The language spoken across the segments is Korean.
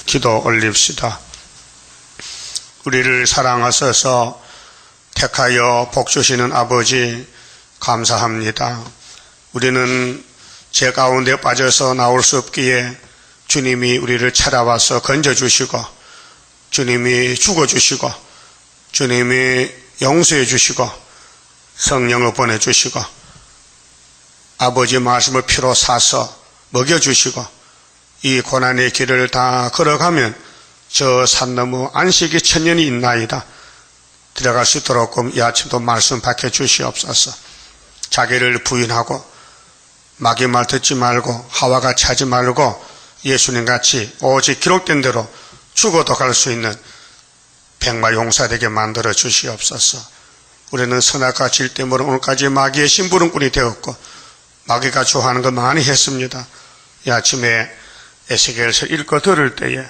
기도 올립시다. 우리를 사랑하셔서 택하여 복 주시는 아버지 감사합니다. 우리는 죄 가운데 빠져서 나올 수 없기에 주님이 우리를 찾아와서 건져주시고, 주님이 죽어주시고, 주님이 용서해 주시고, 성령을 보내주시고, 아버지 말씀을 피로 사서 먹여주시고, 이 고난의 길을 다 걸어가면 저 산 너머 안식이 천년이 있나이다. 들어갈 수 있도록 이 아침도 말씀 밝혀주시옵소서. 자기를 부인하고 마귀 말 듣지 말고 하와같이 하지 말고 예수님같이 오직 기록된 대로 죽어도 갈 수 있는 백마용사되게 만들어 주시옵소서. 우리는 선악과 질 때문에 오늘까지 마귀의 심부름꾼이 되었고 마귀가 좋아하는 거 많이 했습니다. 이 아침에 에스겔서 읽고 들을 때에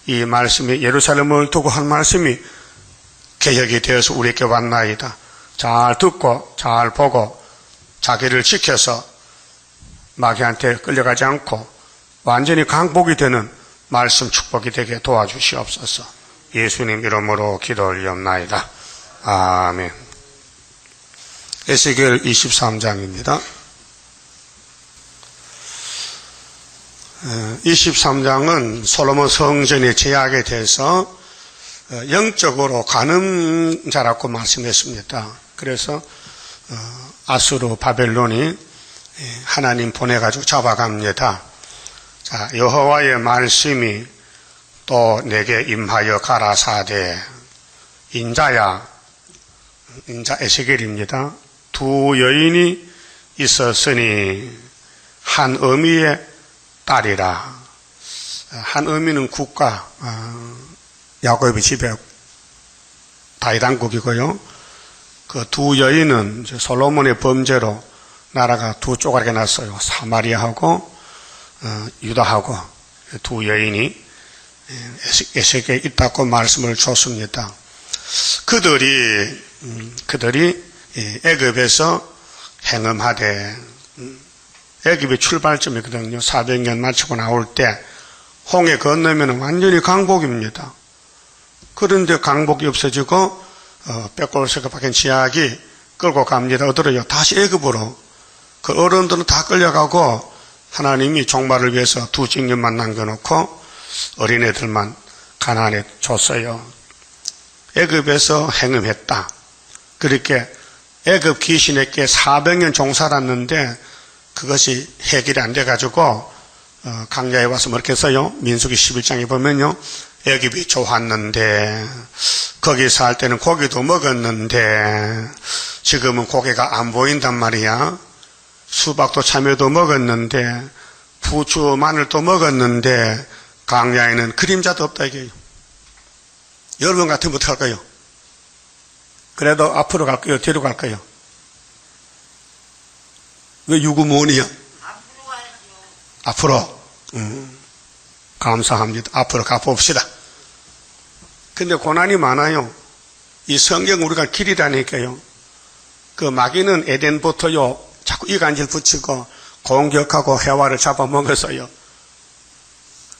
이 말씀이 예루살렘을 두고 한 말씀이 개혁이 되어서 우리에게 왔나이다. 잘 듣고 잘 보고 자기를 지켜서 마귀한테 끌려가지 않고 완전히 강복이 되는 말씀 축복이 되게 도와주시옵소서. 예수님 이름으로 기도 올리옵나이다. 아멘. 에스겔 23장입니다. 23장은 솔로몬 성전의 제약에 대해서 영적으로 가늠자라고 말씀했습니다. 그래서 아수르 바벨론이 하나님 보내가지고 잡아갑니다. 자, 여호와의 말씀이 또 내게 임하여 가라사대, 인자 에스겔입니다. 두 여인이 있었으니 한 어미의 딸이라. 한 어미는 국가, 야곱의 집에 다윗 왕국이고요. 그 두 여인은 솔로몬의 범죄로 나라가 두 쪼가리가 났어요. 사마리아하고 유다하고 두 여인이 에스겔에 있다고 말씀을 줬습니다. 그들이 애굽에서 행음하되, 애굽의 출발점이거든요. 400년 마치고 나올 때 홍해 건너면 완전히 강복입니다. 그런데 강복이 없어지고 빼골새가 박힌 지약이 끌고 갑니다. 어디로요? 다시 애굽으로. 그 어른들은 다 끌려가고 하나님이 종말을 위해서 두 징년만 남겨놓고 어린애들만 가나안에 줬어요. 애굽에서 행음했다. 그렇게 애굽 귀신에게 400년 종살았는데 그것이 해결이 안 돼가지고 강야에 와서 뭐렇게 써요? 민수기 11장에 보면요, 애굽이 좋았는데 거기 살 때는 고기도 먹었는데 지금은 고기가 안 보인단 말이야. 수박도 참외도 먹었는데 부추 마늘도 먹었는데 강야에는 그림자도 없다 이게요. 여러분 같으면 어떡할까요? 그래도 앞으로 갈까요? 뒤로 갈까요? 왜 유구무원이요? 앞으로 가야죠. 앞으로. 감사합니다. 앞으로 가봅시다. 근데 고난이 많아요. 이 성경 우리가 길이라니까요. 그 마귀는 에덴부터요, 자꾸 이간질 붙이고 공격하고 해와를 잡아먹었어요.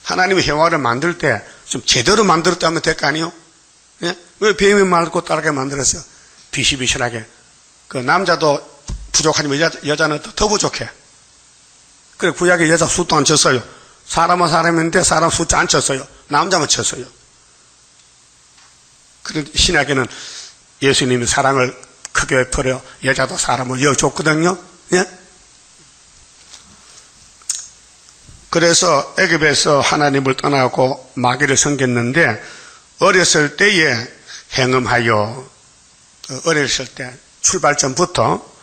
하나님이 해와를 만들 때 좀 제대로 만들었다면 될 거 아니에요? 예? 왜 뱀이 말고 따르게 만들었어요? 비실비실하게. 그 남자도 부족하지만 여자는 더 부족해. 그래, 구약에 여자 숫도 안 쳤어요. 사람은 사람인데 사람 숫자 안 쳤어요. 남자만 쳤어요. 그런데 신약에는 예수님이 사랑을 크게 베풀어 여자도 사람을 이어줬거든요. 예? 그래서 애굽에서 하나님을 떠나고 마귀를 섬겼는데 어렸을 때에 행음하여, 어렸을 때 출발점부터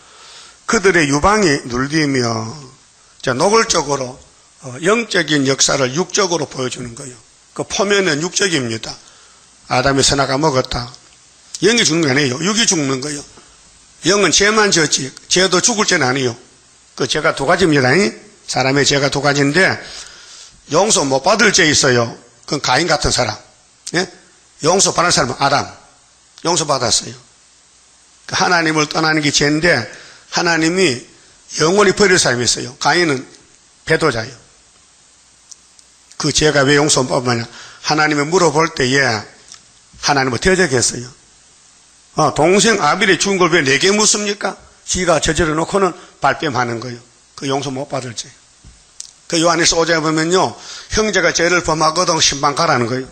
그들의 유방이 눌리며 노골적으로 영적인 역사를 육적으로 보여주는 거예요. 그 포면은 육적입니다. 아담이 선악과 먹었다. 영이 죽는 게 아니에요. 육이 죽는 거예요. 영은 죄만 지었지 죄도 죽을 죄는 아니에요. 그 죄가 두 가지입니다. 사람의 죄가 두 가지인데 용서 못 받을 죄 있어요. 그건 가인 같은 사람. 예? 용서 받을 사람은 아담. 용서 받았어요. 하나님을 떠나는 게 죄인데 하나님이 영원히 버릴 사람이 있어요. 가인은 배도자예요. 그 죄가 왜 용서 못 받느냐? 하나님을 물어볼 때에 하나님은 대적했어요. 동생 아벨이 죽은 걸 왜 내게 묻습니까? 지가 저지러 놓고는 발뺌하는 거예요. 그 용서 못 받을 죄. 그 요한일서 5장에 보면요, 형제가 죄를 범하거든 신방 가라는 거예요.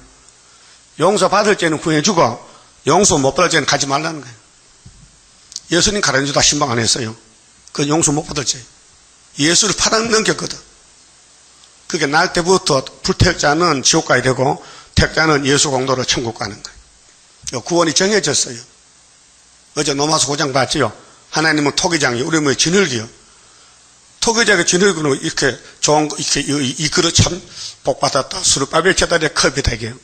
용서 받을 죄는 구해주고 용서 못 받을 죄는 가지 말라는 거예요. 예수님 가르쳐주다 신방 안 했어요. 그 용서 못 받을 죄. 예수를 파랑 넘겼거든. 그게 날 때부터 불택자는 지옥 가야 되고 택자는 예수 공도로 천국 가는 거예요. 구원이 정해졌어요. 어제 로마서 5장 봤지요? 하나님은 토기장이 우리 뭐 진흙이요. 토기장의 진흙으로 이렇게 좋은 거, 이렇게 이 그릇 참 복받았다. 수르바벨 제단의 컵이 되게요.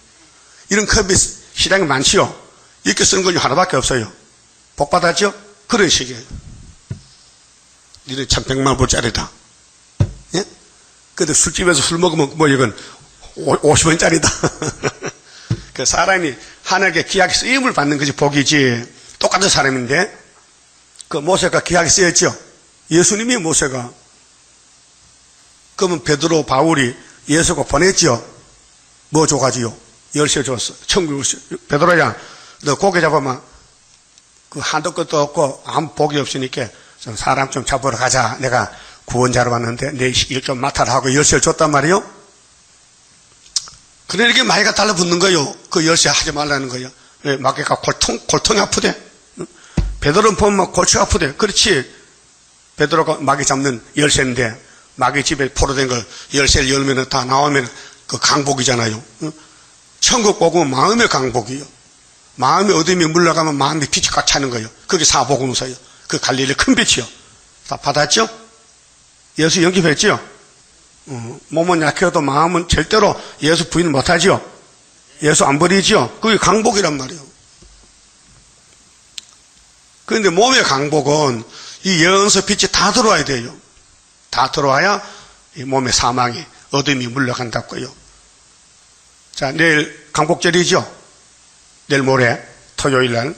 이런 컵이 시장에 많지요. 이렇게 쓰는 건 하나밖에 없어요. 복받았죠? 그런 식이에요. 니네 참 100만 불짜리다. 예? 근데 술집에서 술 먹으면 뭐 이건 50원짜리다. 그 사람이 하나님께 귀하게 쓰임을 받는 것이 복이지. 똑같은 사람인데 그 모세가 귀하게 쓰였죠. 예수님이 모세가. 그러면 베드로 바울이 예수가 보냈죠. 뭐 줘가지요? 열쇠 줬어. 천국 열쇠. 베드로야, 너 고기 잡으면 그 한도 끝도 없고 아무 복이 없으니까 좀 사람 좀 잡으러 가자. 내가 구원자로 왔는데 내 일 좀 맡아라 하고 열쇠를 줬단 말이요. 그러니까 마귀가 달라붙는 거요. 그 열쇠 하지 말라는 거요. 왜? 마귀가 골통이 아프대. 베드로는 보면 골치가 아프대. 그렇지. 베드로가 마귀 잡는 열쇠인데 마귀 집에 포로된 걸 열쇠를 열면 다 나오면 그 강복이잖아요. 천국 복음은 마음의 강복이요. 마음의 어둠이 물러가면 마음이 빛이 꽉 차는 거예요. 그게 사복음서예요. 그 갈릴리 큰 빛이요. 다 받았죠? 예수 영접했죠? 몸은 약해도 마음은 절대로 예수 부인 못하죠? 예수 안 버리죠? 그게 강복이란 말이에요. 그런데 몸의 강복은 이 영서 빛이 다 들어와야 돼요. 다 들어와야 이 몸의 사망이 어둠이 물러간다고요. 자, 내일 강복절이죠? 내일 모레 토요일 날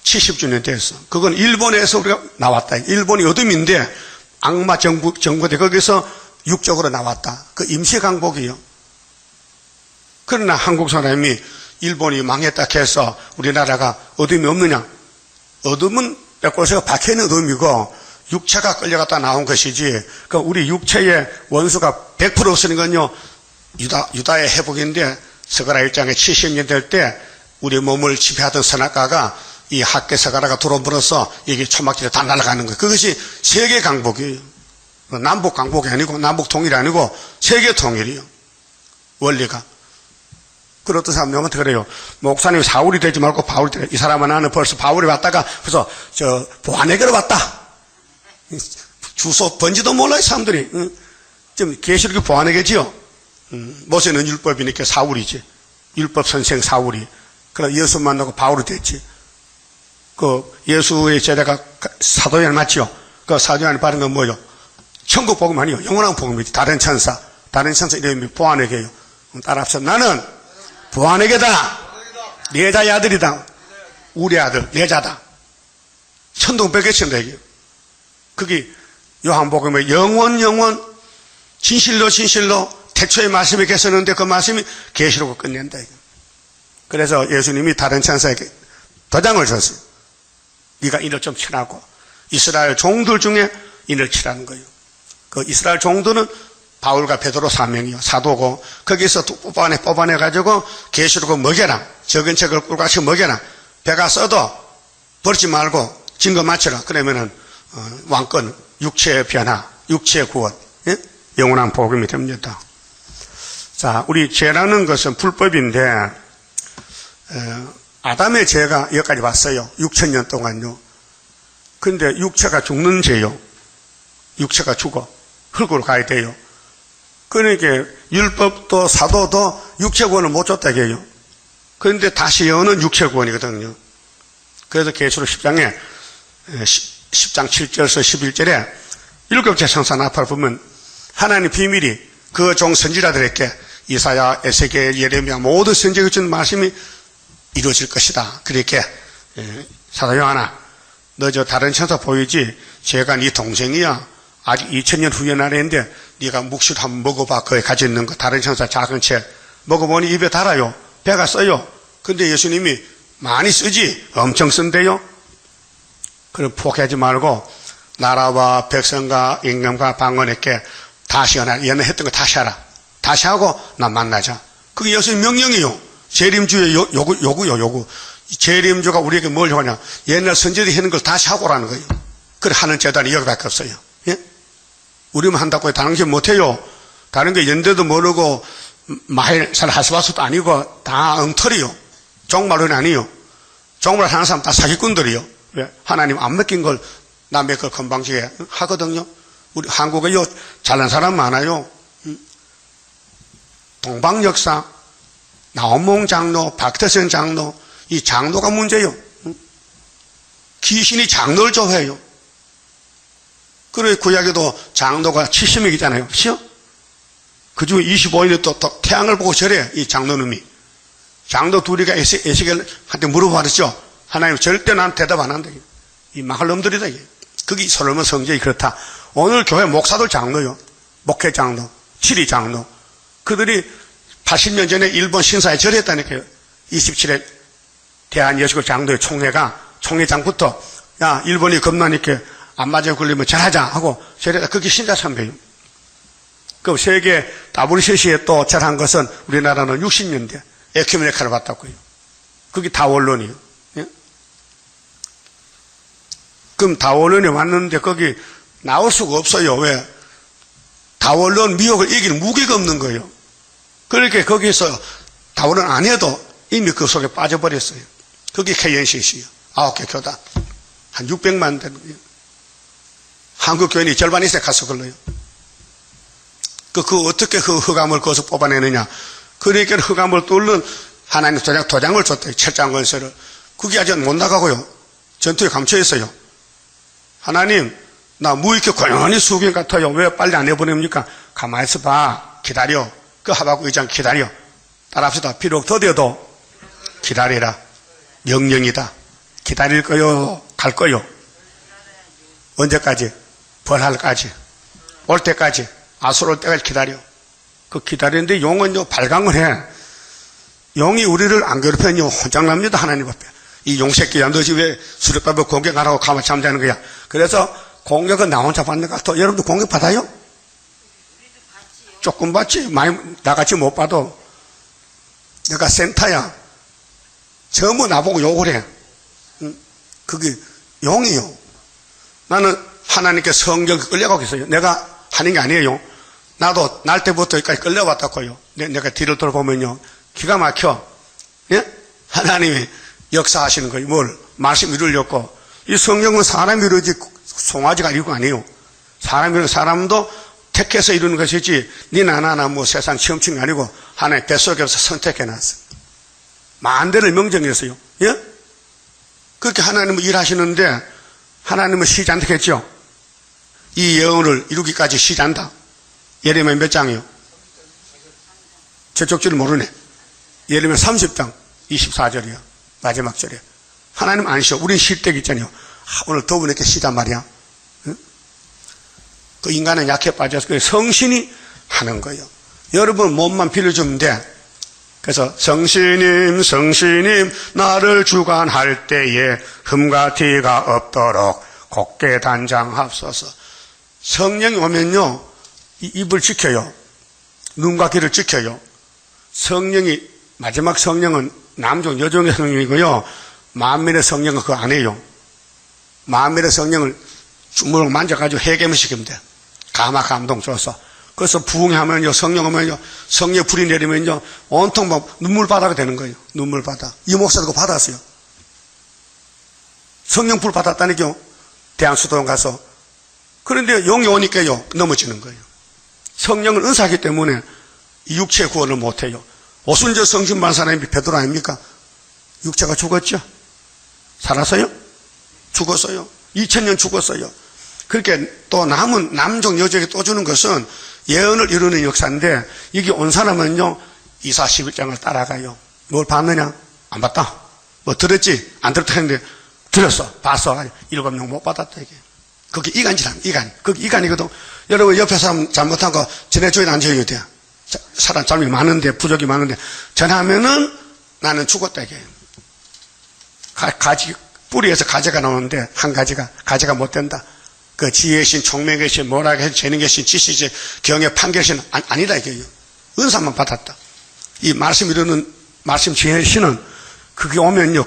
70주년 됐어. 그건 일본에서 우리가 나왔다. 일본이 어둠인데 악마 정부대 거기서 육적으로 나왔다. 그 임시 강복이요. 그러나 한국 사람이 일본이 망했다 해서 우리나라가 어둠이 없느냐? 어둠은 백골새가 박혀있는 어둠이고 육체가 끌려갔다 나온 것이지. 그러니까 우리 육체의 원수가 100% 없으는 건요. 유다의 회복인데 스가랴 1장에 70년 될 때 우리 몸을 지배하던 선악가가 이 학계 스가랴가 들어물어서 이게 초막길에 다 날아가는 거예요. 그것이 세계 강복이에요. 남북 강복이 아니고 남북 통일이 아니고 세계 통일이에요. 원리가. 그 어떤 사람 명한테 그래요. 목사님 사울이 되지 말고 바울이 되라. 이 사람은 나는 벌써 바울이 왔다가 그래서 보안에게로 왔다. 주소 번지도 몰라 이 사람들이. 좀 계시록이 보안에게지요. 모세는 율법이니까 사울이지. 율법 선생 사울이. 그래 예수 만나고 바울이 됐지. 그 예수의 제자가 사도연 맞지요. 그 사도연이 받은 건 뭐요? 천국 복음 아니요. 영원한 복음이지. 다른 천사 이름이 보안에게요. 따라합시다. 나는 보안에게다. 내자의 아들이다. 우리 아들 내자다. 천둥백개친다 이게. 그게 요한복음의 영원 진실로 태초에 말씀이 계셨는데 그 말씀이 계시록을 끝낸다 이게. 그래서 예수님이 다른 천사에게 도장을 줬어요. 네가 인을 좀 치라고. 이스라엘 종들 중에 인을 치라는 거예요. 그 이스라엘 종들은 바울과 베드로 3명이요. 사도고 거기서 뽑아내가지고 계시록을 먹여라. 적은 책을 꿀같이 먹여라. 배가 써도 버리지 말고 증거 맞춰라. 그러면은 왕권, 육체의 변화, 육체의 구원, 예? 영원한 복음이 됩니다. 자, 우리 죄라는 것은 불법인데 아담의 죄가 여기까지 왔어요. 6,000년 동안요. 근데 육체가 죽는 죄요. 육체가 죽어. 흙으로 가야 돼요. 그러니까 율법도 사도도 육체구원을 못 줬다 이게요. 그런데 다시 여는 육체구원이거든요. 그래서 계시록 10장에 10장 7절에서 11절에 일곱 제청산 앞을 보면 하나님 비밀이 그 종 선지자들에게 이사야, 에스겔, 예레미야 모든 선지자가 준 말씀이 이루어질 것이다. 그렇게 사도 요한아, 너 저 다른 천사 보이지? 제가 네 동생이야. 아직 2000년 후에 나라인데 네가 묵시로 한번 먹어봐. 거기 가지고 있는 거 다른 천사 작은 책 먹어보니 입에 달아요. 배가 써요. 근데 예수님이 많이 쓰지 엄청 쓴대요. 그럼 포기하지 말고 나라와 백성과 임금과 방언에게 다시 하나 옛날에 했던 거 다시 하라. 다시 하고 나 만나자. 그게 예수님 명령이요. 재림주의 요구. 재림주가 우리에게 뭘 하냐. 옛날 선지들이 하는 걸 다시 하고 오라는 거예요. 그래 하는 재단이 여기밖에 없어요. 예? 우리만 한다고 다른 게 못해요. 다른 게 연대도 모르고 마일살 하스바스도 아니고 다 엉터리요. 종말은 아니요. 종말 하는 사람 다 사기꾼들이요. 왜? 하나님 안 맡긴 걸 남의 걸 건방지게 하거든요. 우리 한국에 잘난 사람 많아요. 동방역사, 나온몽 장로, 박태선 장로, 이 장로가 문제요. 귀신이 장로를 좋아해요. 그래 구약에도 장로가 70명이잖아요. 그렇죠? 그 중에 25인이 또 태양을 보고 절해. 이 장로님이. 장로 둘이가 에스겔한테 물어봤죠. 하나님 절대 난 대답 안 한다. 이 망할 놈들이다. 그게 솔로몬 성전이 그렇다. 오늘 교회 목사들 장로요. 목회 장로, 치리 장로. 그들이 80년 전에 일본 신사에 절했다니까요. 27회 대한예수교 장로의 총회장부터 야 일본이 겁나니까 안 맞아 걸리면 절하자 하고 절했다. 그게 신자 참배요. 그 세계 WCC에 또 절한 것은 우리나라는 60년대 에큐메니카를 받았고요. 그게 다원론이요. 예? 그럼 다원론이 왔는데 거기 나올 수가 없어요. 왜? 다원론 미혹을 이기는 무기가 없는 거예요. 그렇게 거기서 다원론 안 해도 이미 그 속에 빠져버렸어요. 그게 KNCC요. 9개 교단. 한 600만 되는 거예요. 한국 교인이 절반 이상 가서 걸려요. 그 어떻게 그 흑암을 거기서 뽑아내느냐. 그러니까 흑암을 뚫는 하나님 도장을 줬다. 철장 건설을. 그게 아직 못 나가고요. 전투에 감춰 있어요. 하나님, 나 무익해 고연히 수경 같아요. 왜 빨리 안 해보냅니까? 가만히 있어 봐. 기다려. 그 하박국 의장 기다려. 따라합시다. 비록 더뎌도 기다리라. 명령이다. 기다릴 거요. 갈 거요. 언제까지? 벌할까지. 올 때까지. 아수르 올 때까지 기다려. 그 기다리는데 용은요, 발광을 해. 용이 우리를 안 괴롭히면 혼장납니다. 하나님 앞에. 이 용새끼야, 너지 왜 수렵밥을 공격하라고 가만 잠자는 거야. 그래서 공격은 나 혼자 받는 것 같아. 여러분도 공격 받아요? 조금 받지. 많이 나같이 못 받아. 내가 센터야. 전부 나보고 욕을 해. 그게 용이요. 나는 하나님께 성경에 끌려가고 있어요. 내가 하는 게 아니에요. 나도 날 때부터 여기까지 끌려왔다고요. 내가 뒤를 돌아보면요. 기가 막혀. 예? 하나님이 역사하시는 거예요. 뭘? 말씀 이루려고. 이 성경은 사람이 이루지 송아지가 이루고 아니에요. 사람도 택해서 이루는 것이지 니나 뭐 세상 시험층이 아니고 하나님 뱃속에서 선택해놨어. 만대를 명정했어요. 예? 그렇게 하나님은 일하시는데 하나님은 쉬지 않겠죠. 이 예언을 이루기까지 쉬지 않다. 예레미야 몇 장이요? 저쪽 줄을 모르네. 예레미야 30장 24절이요. 마지막 절에. 하나님 안 쉬어. 우린 쉴 때가 있잖아요. 오늘 더운 이렇게 쉬단 말이야. 응? 그 인간은 약해 빠져서 성신이 하는 거예요. 여러분 몸만 빌려주면 돼. 그래서 성신님 나를 주관할 때에 흠과 티가 없도록 곱게 단장하옵소서. 성령이 오면요 입을 지켜요. 눈과 귀를 지켜요. 성령이 마지막 성령은 남종 여종의 성령이고요. 만민의 성령은 그거 안 해요. 만민의 성령을 주물럭 만져가지고 해결을 시키면 돼. 가마 감동 줘서. 그래서 부흥하면요, 성령 오면요, 성령 불이 내리면요, 온통 막 눈물바다가 되는 거예요. 눈물바다. 이 목사도 그거 받았어요. 성령 불 받았다니까요. 대한수도원 가서. 그런데 용이 오니까요, 넘어지는 거예요. 성령은 은사하기 때문에 육체 구원을 못해요. 오순절 성신 받은 사람이 베드로 아닙니까? 육체가 죽었죠? 살았어요? 죽었어요. 2000년 죽었어요. 그렇게 또 남은 남종 여종에게 또 주는 것은 예언을 이루는 역사인데 이게 온 사람은요 2사 11장을 따라가요. 뭘 봤느냐? 안 봤다. 뭐 들었지? 안 들었다 했는데 들었어. 봤어. 7명 못 받았다 이게. 그게 이간질함. 이간. 그게 이간이거든. 여러분 옆에 사람 잘못한 거 지내줘야 안 줘야 돼. 사람 삶이 많은데, 부족이 많은데, 전하면은 나는 죽었다, 이게. 가지, 뿌리에서 가지가 나오는데, 한 가지가 못 된다. 그 지혜의 신, 총명의 신, 모락의 신, 재능의 신, 지식의 신, 경의 판결의 신, 아니다, 이게. 은사만 받았다. 이 말씀 이루는, 말씀 지혜의 신은, 그게 오면요,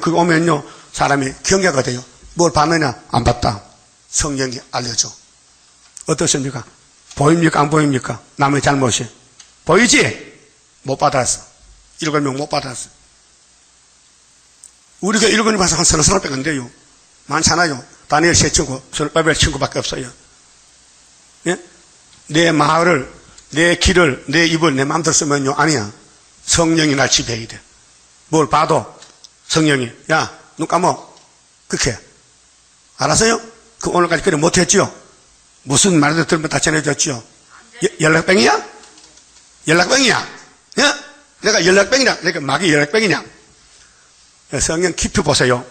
사람이 경계가 돼요. 뭘 받느냐? 안 받다. 성령이 알려줘. 어떻습니까? 보입니까? 안 보입니까? 남의 잘못이. 보이지? 못 받았어. 7명 못 받았어. 우리가 7명 봐서 한 30명 안 돼요. 많잖아요. 다니엘 세 친구, 스룹바벨 친구밖에 없어요. 예? 내 마을을, 내 길을, 내 입을 내 마음대로 쓰면요. 아니야. 성령이 날 지배해야 돼. 뭘 봐도 성령이, 야, 눈 감어. 그렇게. 알았어요? 그 오늘까지 그래 못했지요? 무슨 말도 들으면 다 전해줬지요? 연락병이야? 연락병이야? 예? 내가 연락병이냐? 내가 막이 연락병이냐? 성경 깊이 보세요.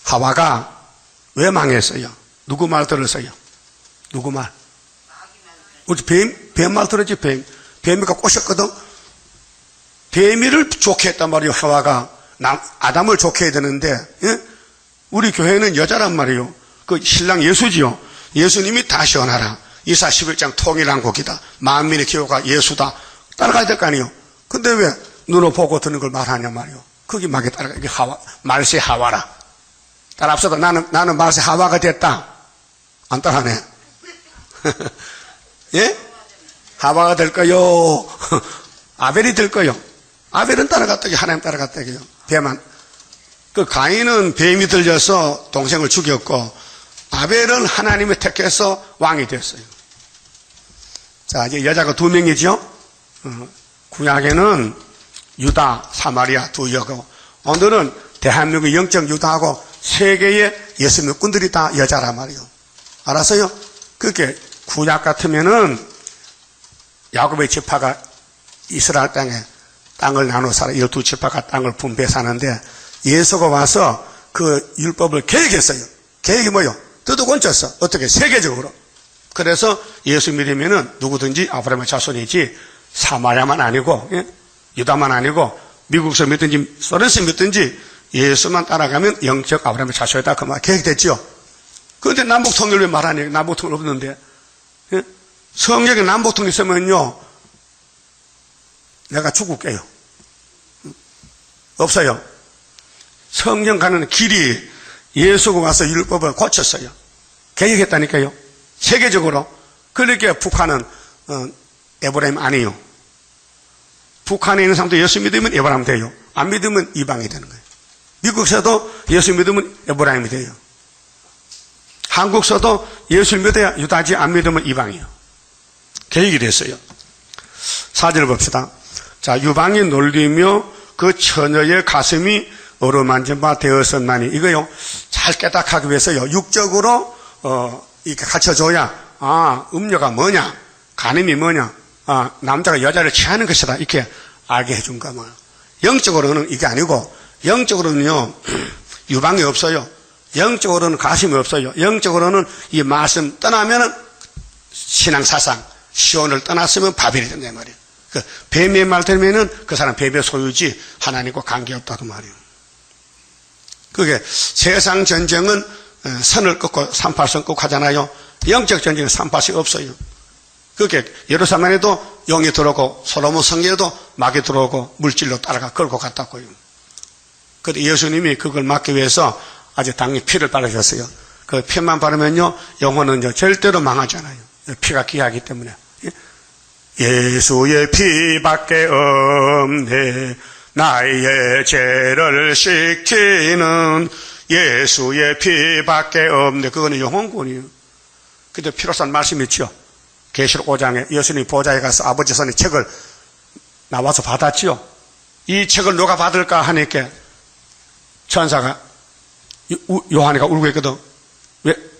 하와가 왜 망했어요? 누구 말 들었어요? 누구 말? 우리 뱀 말 들었지, 뱀. 뱀이가 꼬셨거든? 뱀이를 좋게 했단 말이에요, 하와가. 아담을 좋게 해야 되는데, 예? 우리 교회는 여자란 말이에요. 그 신랑 예수지요. 예수님이 다 시원하라. 이사 11장 통일한 곡이다. 만민의 기호가 예수다. 따라가야 될 거 아니에요. 근데 왜 눈을 보고 듣는 걸 말하냐 말이에요. 거기 막에 따라가. 이게 말세 하와라. 따라 앞서도 나는 말세 하와가 됐다. 안 따라하네. 예? 하와가 될 거요. 아벨이 될 거요. 아벨은 따라갔다기 하나님 따라갔다기요. 뱀만. 그 가인은 뱀이 들려서 동생을 죽였고 아벨은 하나님이 택해서 왕이 됐어요. 자, 이제 여자가 2명이죠. 구약에는 유다, 사마리아 2여고 오늘은 대한민국의 영적 유다하고 세계의 예수님꾼들이 다 여자란 말이에요. 알았어요? 그렇게 구약 같으면은 야곱의 지파가 이스라엘 땅을 나눠 살아 12지파가 땅을 분배 사는데 예수가 와서 그 율법을 개혁했어요. 개혁이 뭐요? 뜯어곤쳤어. 어떻게? 세계적으로. 그래서 예수 믿으면은 누구든지 아브라함의 자손이지 사마리아만 아니고 유다만 아니고 미국서 믿든지 소련서 믿든지 예수만 따라가면 영적 아브라함의 자손이다. 그 말 개혁됐죠. 그런데 남북통일 왜 말하냐? 남북통일 없는데. 성경에 남북통일 있으면요 내가 죽을게요. 없어요. 성경 가는 길이 예수가 와서 율법을 고쳤어요. 개혁했다니까요. 세계적으로. 그러니까 북한은 에브라임 아니에요. 북한에 있는 사람도 예수 믿으면 에브라임 돼요. 안 믿으면 이방이 되는 거예요. 미국서도 예수 믿으면 에브라임이 돼요. 한국서도 예수 믿어야 유다지 안 믿으면 이방이에요. 개혁이 됐어요. 4절 봅시다. 자, 유방이 놀리며 그 처녀의 가슴이 어루만진 바 되었었나니 이거요 잘 깨닫기 위해서요 육적으로 이렇게 가르쳐줘야 음료가 뭐냐 간음이 뭐냐 남자가 여자를 취하는 것이다 이렇게 알게 해준 거면 영적으로는 이게 아니고 영적으로는요 유방이 없어요. 영적으로는 가슴이 없어요. 영적으로는 이 말씀 떠나면은 신앙사상 시온을 떠났으면 바벨이 된다 말이에요. 그 뱀의 말 들으면은 그 사람 뱀의 소유지 하나님과 관계없다고 말이에요. 그게 세상 전쟁은 선을 끊고 38선 끊고 하잖아요. 영적 전쟁은 38이 없어요. 그게 예루살렘에도 용이 들어오고 솔로몬 성전에도 막이 들어오고 물질로 따라가 끌고 갔다고요. 그런데 예수님이 그걸 막기 위해서 아주 당연히 피를 바르셨어요. 그 피만 바르면요 영혼은 절대로 망하지 않아요. 피가 귀하기 때문에. 예수의 피밖에 없네. 나의 죄를 씻기는 예수의 피밖에 없네. 그거는 영혼군이에요. 근데 피로 산 말씀이 있죠. 계시록 5장에 예수님 보좌에 가서 아버지 손에 책을 나와서 받았지요. 이 책을 누가 받을까 하니까 천사가 요한이가 울고 있거든.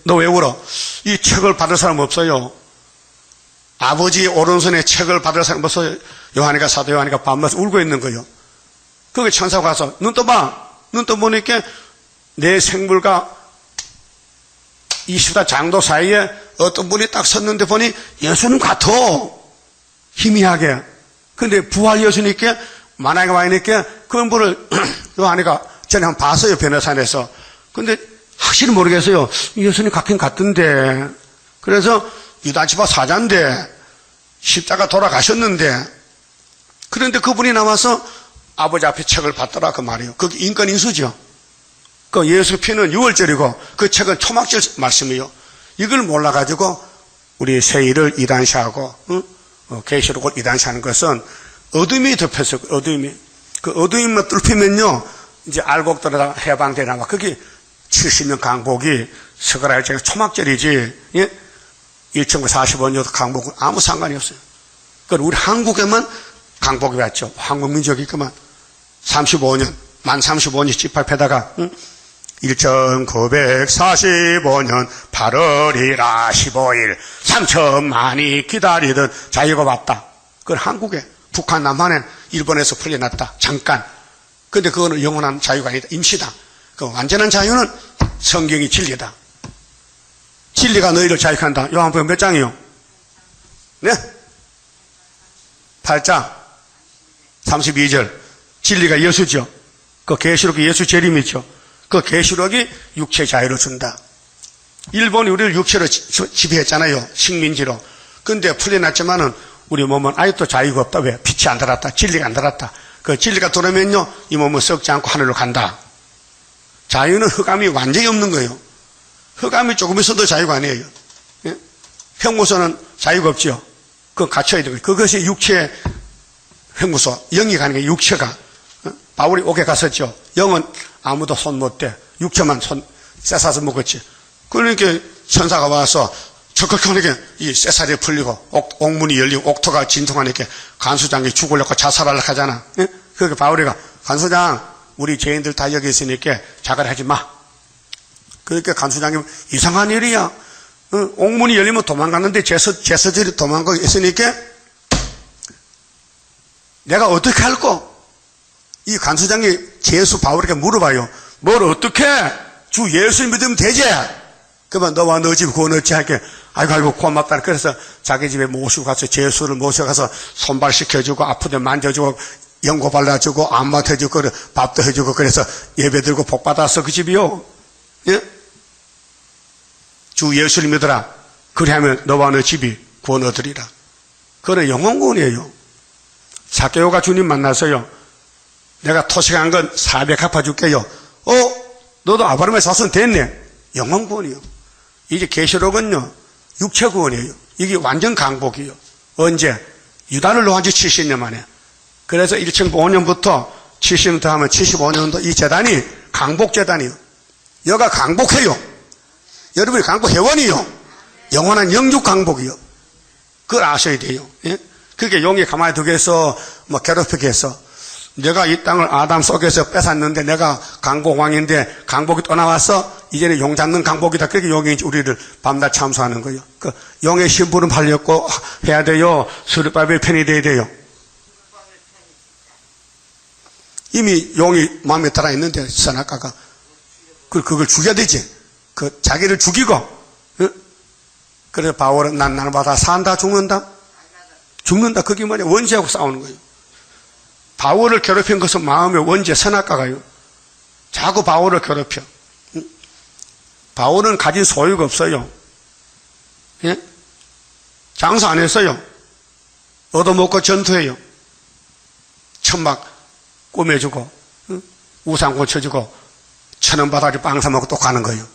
너 왜 울어? 이 책을 받을 사람 없어요. 아버지 오른손에 책을 받을 사람 없어요. 요한이가 사도 요한이가 밤낮 울고 있는 거예요. 그게 천사가 가서 눈 떠봐. 눈 떠보니까 내 생물과 20다 장도 사이에 어떤 분이 딱 섰는데 보니 예수님 같아. 희미하게. 근데 부활 예수님께 만약에 와 있으니까 그런 분을 요 아내가 전에 한번 봤어요, 변호사에서. 근데 확실히 모르겠어요. 예수님 같긴 같던데. 그래서 유다지파 사자인데 십자가 돌아가셨는데, 그런데 그분이 나와서 아버지 앞에 책을 받더라 그 말이에요. 그게 인권인수죠. 그 예수 피는 6월절이고 그 책은 초막절 말씀이에요. 이걸 몰라가지고 우리 세일을 이단시하고 계시록을 이단시하는 것은 어둠이 덮여서, 어둠이. 그 어둠이만 뚫히면요, 이제 알곡들에다 해방돼 나와. 그게 70년 강복이 스가랴 초막절이지, 예? 1945년 강복은 아무 상관이 없어요. 그러니까 우리 한국에만 강복이 왔죠. 한국 민족이 그만 35년, 만 35년 집합에다가, 1945년 8월이라 15일 3천만이 기다리던 자유가 왔다. 그건 한국에, 북한 남한엔 일본에서 풀려났다. 잠깐. 근데 그거는 영원한 자유가 아니다. 임시다. 그 완전한 자유는 성경이 진리다. 진리가 너희를 자유한다. 요한복음 몇 장이요? 네? 8장 32절. 진리가 예수죠. 그 계시록이 예수 재림이죠. 그 계시록이 육체 자유를 준다. 일본이 우리를 육체로 지배했잖아요. 식민지로. 근데 풀려났지만은 우리 몸은 아직도 자유가 없다. 왜? 빛이 안 들었다. 진리가 안 들었다. 그 진리가 들어오면요, 이 몸은 썩지 않고 하늘로 간다. 자유는 흑암이 완전히 없는 거예요. 흑암이 조금 있어도 자유가 아니에요. 예? 형무소는 자유가 없죠. 그건 갇혀야 되고, 그것이 육체 형무소, 영이 가는 게 육체가. 바울이 옥에 갔었죠. 영은 아무도 손 못 대. 육체만 손 쇠사서 먹었지. 그러니까 천사가 와서 적극하게 이 쇠살이 풀리고 옥문이 열리고 옥토가 진통하니까 간수장이 죽으려고 자살하려고 하잖아. 예? 그러니까 바울이가 간수장, 우리 죄인들 다 여기 있으니까 자갈 하지 마. 그러니까 간수장이 이상한 일이야. 옥문이 열리면 도망갔는데 제서들이 도망가고 있으니까 내가 어떻게 할꼬? 이 간수장이 제수 바울에게 물어봐요. 뭘 어떻게? 주 예수 믿으면 되지? 그러면 너와 너 집 구원 얻지 할게. 아이고 고맙다. 그래서 자기 집에 모시고 가서 제수를 모셔가서 손발시켜주고 아프대 만져주고 연고 발라주고 안마 해주고 밥도 해주고 그래서 예배 들고 복 받았어 그 집이요. 예? 주 예수를 믿어라. 그리하면 너와 너 집이 구원 얻으리라. 그건 영혼구원이에요. 사개오가 주님 만나서요, 내가 토식한 건 400 갚아줄게요. 너도 아브라함의 자손 됐네. 영혼구원이요. 이제 계시록은요, 육체구원이에요. 이게 완전 강복이에요. 언제? 유다를 놓은 지 70년 만에. 그래서 1005년부터 70년부터 하면 75년도 이 재단이 강복재단이에요. 여가 강복해요. 여러분이 강복회원이요. 영원한 영육 강복이요. 그걸 아셔야 돼요. 예? 그게 용이 가만히 두게 해서 뭐 괴롭히게 해서 내가 이 땅을 아담 속에서 뺏었는데 내가 강복왕인데 강복이 또 나왔어? 이제는 용 잡는 강복이다. 그렇게 용이 우리를 밤낮 참수하는 거예요. 그 용의 신분은 팔렸고 해야 돼요. 수르바벨 편이 돼야 돼요. 이미 용이 마음에 들어 있는데 선악과가 그걸 죽여야 되지. 그 자기를 죽이고. 그래서 바울은 난 날마다 산다 죽는다? 죽는다. 그게 뭐냐? 원죄하고 싸우는 거예요. 바울을 괴롭힌 것은 마음의 원죄 선악과가요. 자꾸 바울을 괴롭혀. 바울은 가진 소유가 없어요. 예? 장사 안 했어요. 얻어먹고 전투해요. 천막 꾸며주고 우상 고쳐주고 천원 받아서 빵 사먹고 또 가는 거예요.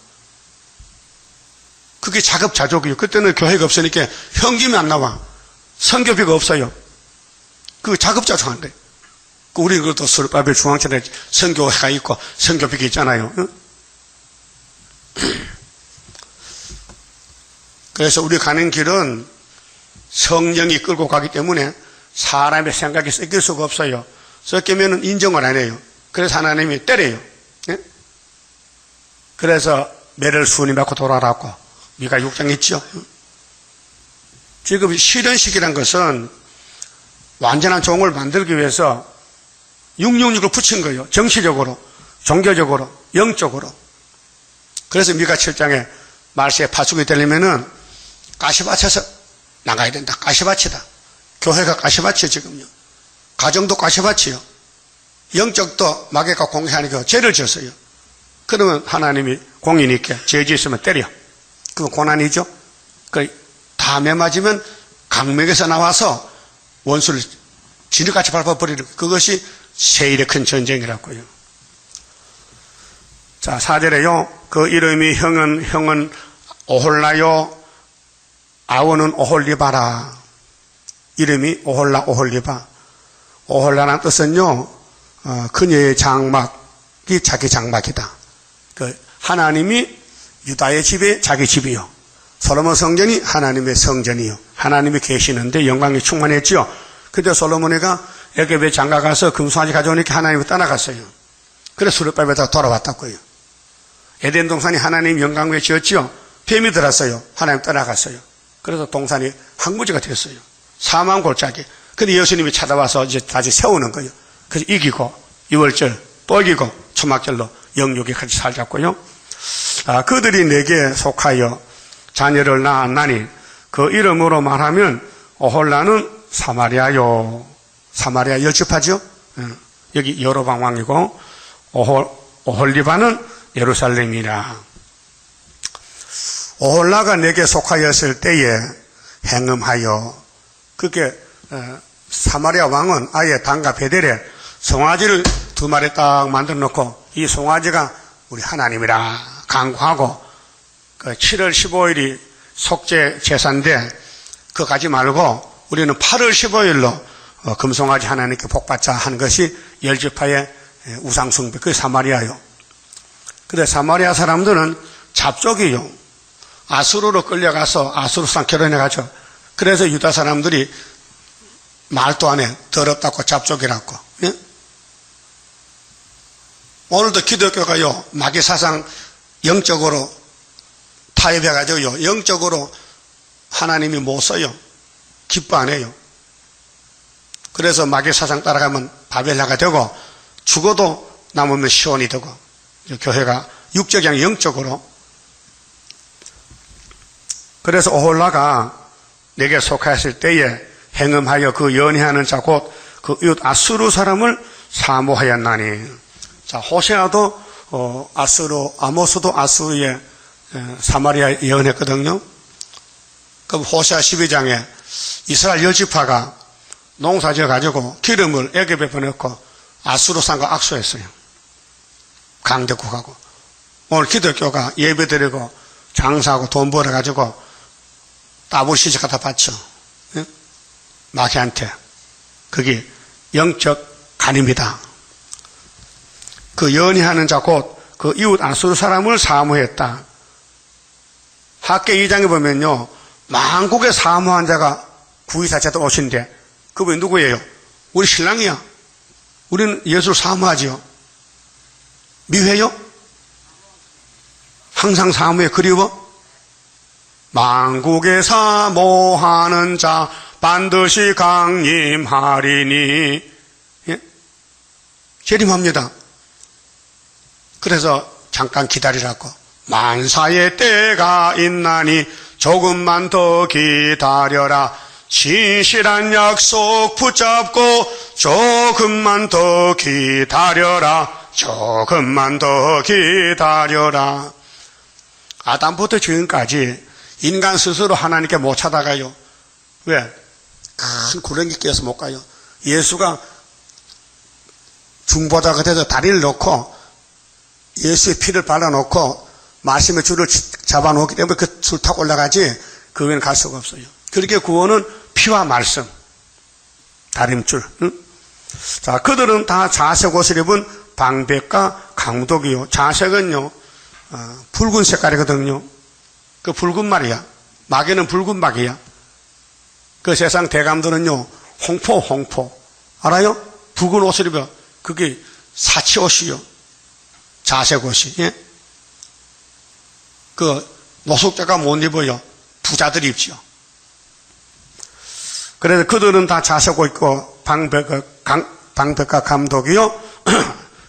그게 자급자족이에요. 그때는 교회가 없으니까 현금이 안 나와. 선교비가 없어요. 그 자급자족한데. 우리 그것도 수르바벨 중앙천에 선교회가 있고 선교비가 있잖아요. 그래서 우리 가는 길은 성령이 끌고 가기 때문에 사람의 생각이 섞일 수가 없어요. 섞이면 인정을 안 해요. 그래서 하나님이 때려요. 그래서 매를 순이 받고 돌아라고 미가 6장 있죠. 지금 실현식이란 것은 완전한 종을 만들기 위해서 666을 붙인 거예요. 정치적으로, 종교적으로, 영적으로. 그래서 미가 7장에 말세에 파수꾼이 되려면은 가시밭에서 나가야 된다. 가시밭이다. 교회가 가시밭이에요, 지금요. 가정도 까셔봤지요. 영적도 마귀가 공개하니까 죄를 지었어요. 그러면 하나님이 공인이 있게 죄 지었으면 때려. 그건 고난이죠. 다음에 맞으면 강맥에서 나와서 원수를 진흙같이 밟아버리는 그것이 세일의 큰 전쟁이라고요. 자, 4절에요. 그 이름이 형은 오홀라요, 아우는 오홀리바라. 이름이 오홀리바. 오홀라라는 뜻은요, 그녀의 장막이 자기 장막이다. 하나님이 유다의 집이 자기 집이요. 솔로몬 성전이 하나님의 성전이요. 하나님이 계시는데 영광이 충만했지요. 그때 솔로몬이가 애굽에 장가가서 금송아지 가져오니까 하나님이 떠나갔어요. 그래서 수르바벨에다 돌아왔다고요. 에덴 동산이 하나님 영광에 지었지요. 뱀이 들었어요. 하나님 떠나갔어요. 그래서 동산이 황무지가 됐어요. 사망 골짜기. 근데 예수님이 찾아와서 이제 다시 세우는 거예요. 그래서 이기고 유월절 또 이기고 초막절로 영육이 같이 살자고요. 그들이 내게 속하여 자녀를 낳았나니 그 이름으로 말하면 오홀라는 사마리아요. 사마리아 여집하죠. 여기 여로방 왕이고 오홀리바는 예루살렘이라. 오홀라가 내게 속하였을 때에 행음하여 그게 사마리아 왕은 아예 단가 베델에 송아지를 2마리 딱 만들어 놓고 이 송아지가 우리 하나님이라 간구하고 7월 15일이 속죄 제사인데 그거 가지 말고 우리는 8월 15일로 금송아지 하나님께 복받자 하는 것이 열지파의 우상숭배, 그게 사마리아요. 근데 사마리아 사람들은 잡족이요. 아수르로 끌려가서 아수르상 결혼해가죠. 그래서 유다 사람들이 말도 안 해. 더럽다고 잡족이라고. 예? 오늘도 기독교가요, 마귀사상 영적으로 타협해가지고요, 영적으로 하나님이 못 써요. 기뻐 안 해요. 그래서 마귀사상 따라가면 바벨라가 되고, 죽어도 남으면 시온이 되고, 교회가 육적이 아니라 영적으로. 그래서 오홀라가 내게 속하였을 때에 행음하여 그 연애하는 자 곧 그 이웃 아수르 사람을 사모하였나니. 자, 호세아도 아모스도 아수르의 사마리아 예언했거든요. 그럼 호세아 12장에 이스라엘 열지파가 농사 지어가지고 기름을 애굽에 보내고 아수르 산과 악수했어요. 강대국하고. 오늘 기독교가 예배드리고 장사하고 돈 벌어가지고 따블 시집 갖다 바쳐. 예? 마귀한테. 그게 영적 간입니다. 그 연애하는 자 곧 그 이웃 아수르 사람을 사모했다. 학계 2장에 보면요, 만국의 사모한 자가 구이사체도 오신데 그분이 누구예요? 우리 신랑이야. 우리는 예수를 사모하지요. 미회요? 항상 사모해. 그리워? 만국의 사모하는 자 반드시 강림하리니. 예? 재림합니다. 그래서 잠깐 기다리라고. 만사의 때가 있나니 조금만 더 기다려라. 신실한 약속 붙잡고 조금만 더 기다려라. 조금만 더 기다려라. 아담부터 지금까지 인간 스스로 하나님께 못 찾아가요. 왜? 큰 구렁이 끼어서 못 가요. 예수가 중보자가 돼서 다리를 놓고 예수의 피를 발라놓고 말씀의 줄을 잡아놓기 때문에 그 줄 타고 올라가지 그 외에는 갈 수가 없어요. 그렇게 구원은 피와 말씀, 다림줄. 응? 자, 그들은 다 자색 옷을 입은 방백과 강독이요. 자색은요, 붉은 색깔이거든요. 그 붉은 말이야. 마귀는 붉은 마귀야. 그 세상 대감들은요, 홍포. 알아요? 붉은 옷을 입어. 그게 사치 옷이요. 자색 옷이. 예? 그 노숙자가 못 입어요. 부자들이 입죠. 그래서 그들은 다 자색 옷 입고 방백과 감독이요.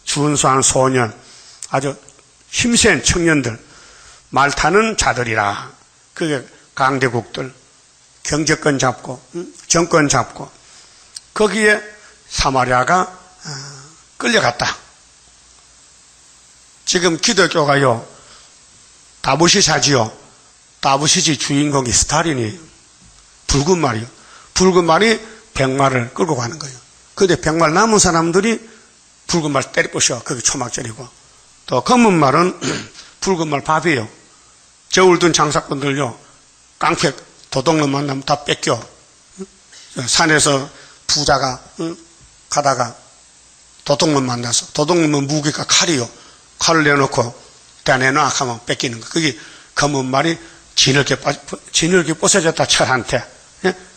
준수한 소년, 아주 힘센 청년들, 말 타는 자들이라. 그게 강대국들, 경제권 잡고 정권 잡고 거기에 사마리아가 끌려갔다. 지금 기독교가요, 다부시 사지요. 다부시지 주인공이 스탈린이에요. 붉은 말이요. 붉은 말이 백말을 끌고 가는 거예요. 그런데 백말 남은 사람들이 붉은 말 때려부셔. 거기 초막절이고. 또 검은 말은 붉은 말 밥이에요. 저울 든 장사꾼들요, 깡패 도둑놈 만나면 다 뺏겨. 산에서 부자가 가다가 도둑놈 만나서, 도둑놈은 무기가 칼이요. 칼을 내놓고 대내놔 하면 뺏기는 거. 그게 검은 말이 진흙에 부서졌다, 철한테.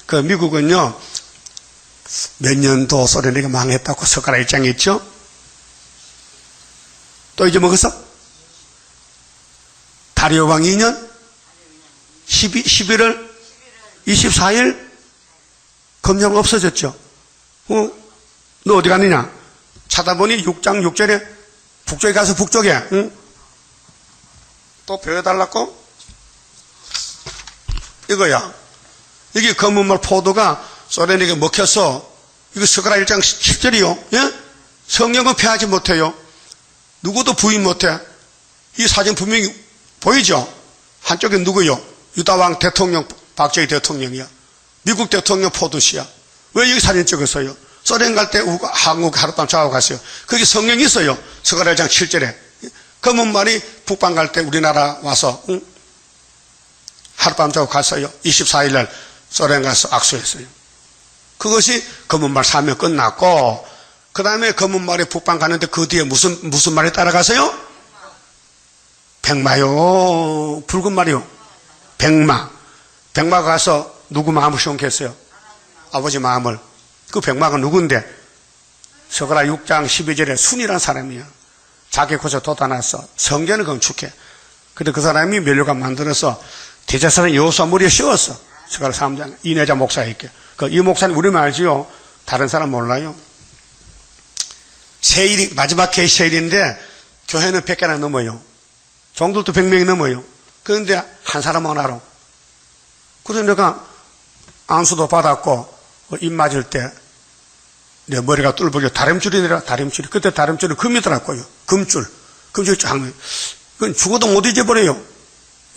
그 미국은요, 몇 년도 소련이 망했다고 석가라 일장이 있죠? 또 잊어먹었어? 다리오 왕 2년 11월 24일 검령 없어졌죠. 너 어디 갔느냐? 찾아보니 6장 6절에 북쪽에 가서 북쪽에, 또 배워달라고? 이거야. 이게 검은말 포도가 소련에게 먹혀서, 이거 스가랴 1장 10절이요. 예? 성령은 패하지 못해요. 누구도 부인 못해. 이 사진 분명히 보이죠? 한쪽에 누구요? 유다왕 대통령, 박정희 대통령이야. 미국 대통령 포도씨야. 왜 여기 사진 찍었어요? 소련 갈 때 한국 하룻밤 자고 갔어요. 거기 성령이 있어요. 스가랴 1장 7절에. 검은말이 북방 갈 때 우리나라 와서, 하룻밤 자고 갔어요. 24일날 소련 가서 악수했어요. 그것이 검은말 사명 끝났고, 그 다음에 검은말이 북방 가는데 그 뒤에 무슨 말이 따라가세요? 백마요. 붉은 말이요. 백마. 백마가 가서 누구 마음을 시원했어요? 아버지 마음을. 그 백마가 누군데? 스가랴 6장 12절에 순이란 사람이야. 자기 곳에 돋아놨어. 성전을 건축해. 근데 그 사람이 면류관 만들어서 대제사장 여호수아 머리에 씌웠어. 스가랴 3장 이내자 목사에게. 이 목사님 우리만 알지요. 다른 사람 몰라요. 세일이 마지막 케이 세일인데 교회는 100개나 넘어요. 종들도 100명이 넘어요. 그런데 한 사람만 알아. 그래서 내가 안수도 받았고 입 맞을 때 내 머리가 뚫어버려. 다림줄이더라. 다림줄이. 그때 다림줄이 금이더라고요. 금줄 장면. 그건 죽어도 못 잊어버려요.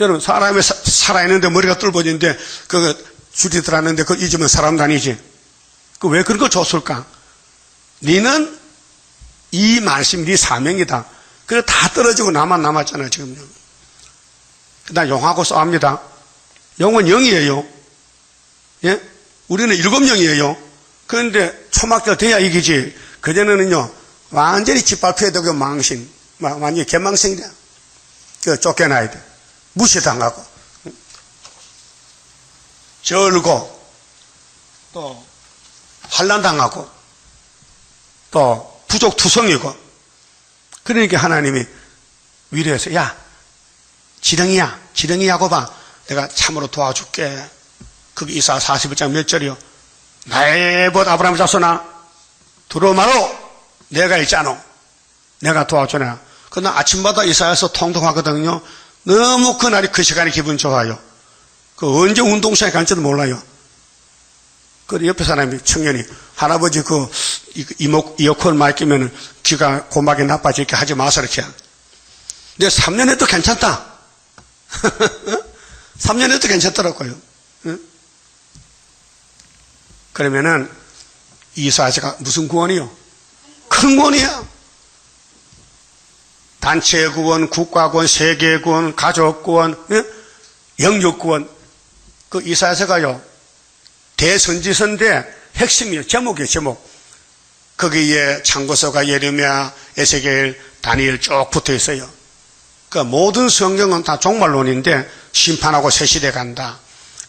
여러분, 사람이 살아있는데 머리가 뚫어버리는데 그 줄이 들어왔는데 그걸 잊으면 사람도 아니지. 그 왜 그런 걸 줬을까? 니는 이 말씀, 네 사명이다. 그래 다 떨어지고 나만 남았잖아요, 지금요. 나 용하고 싸웁니다. 용은 0이에요. 예? 우리는 7영이에요. 그런데 초막절 돼야 이기지. 그전에는요, 완전히 짓밟혀야 되고 망신. 완전히 개망신이다. 쫓겨나야 돼. 무시당하고. 절고, 또, 환난당하고, 또, 부족투성이고. 그러니까 하나님이 위로해서, 야, 지렁이 야곱아, 내가 참으로 도와줄게. 그게 이사 41장 몇 절이요? 나의 벗 아브라함 자손아, 들어오마로 내가 있잖아. 내가 도와주나. 그러나 아침마다 이사야서 통통하거든요. 너무 그날이 그 시간에 기분 좋아요. 그 언제 운동장에 갈지도 몰라요. 그 옆에 사람이, 청년이, 할아버지 이어컨 많이 끼면 귀가 고막이 나빠지게 하지 마서 이렇게. 근데 3년 해도 괜찮다. 3년 해도 괜찮더라고요. 응? 그러면은, 이사야가 무슨 구원이요? 큰 구원이야. 단체 구원, 국가 구원, 세계 구원, 가족 구원, 영육 구원. 그 이사야서가요, 대선지서인데 핵심이에요. 제목이에요, 제목. 거기에 창고서가 예레미야, 에스겔, 다니엘 쭉 붙어 있어요. 그 모든 성경은 다 종말론인데 심판하고 새 시대 간다.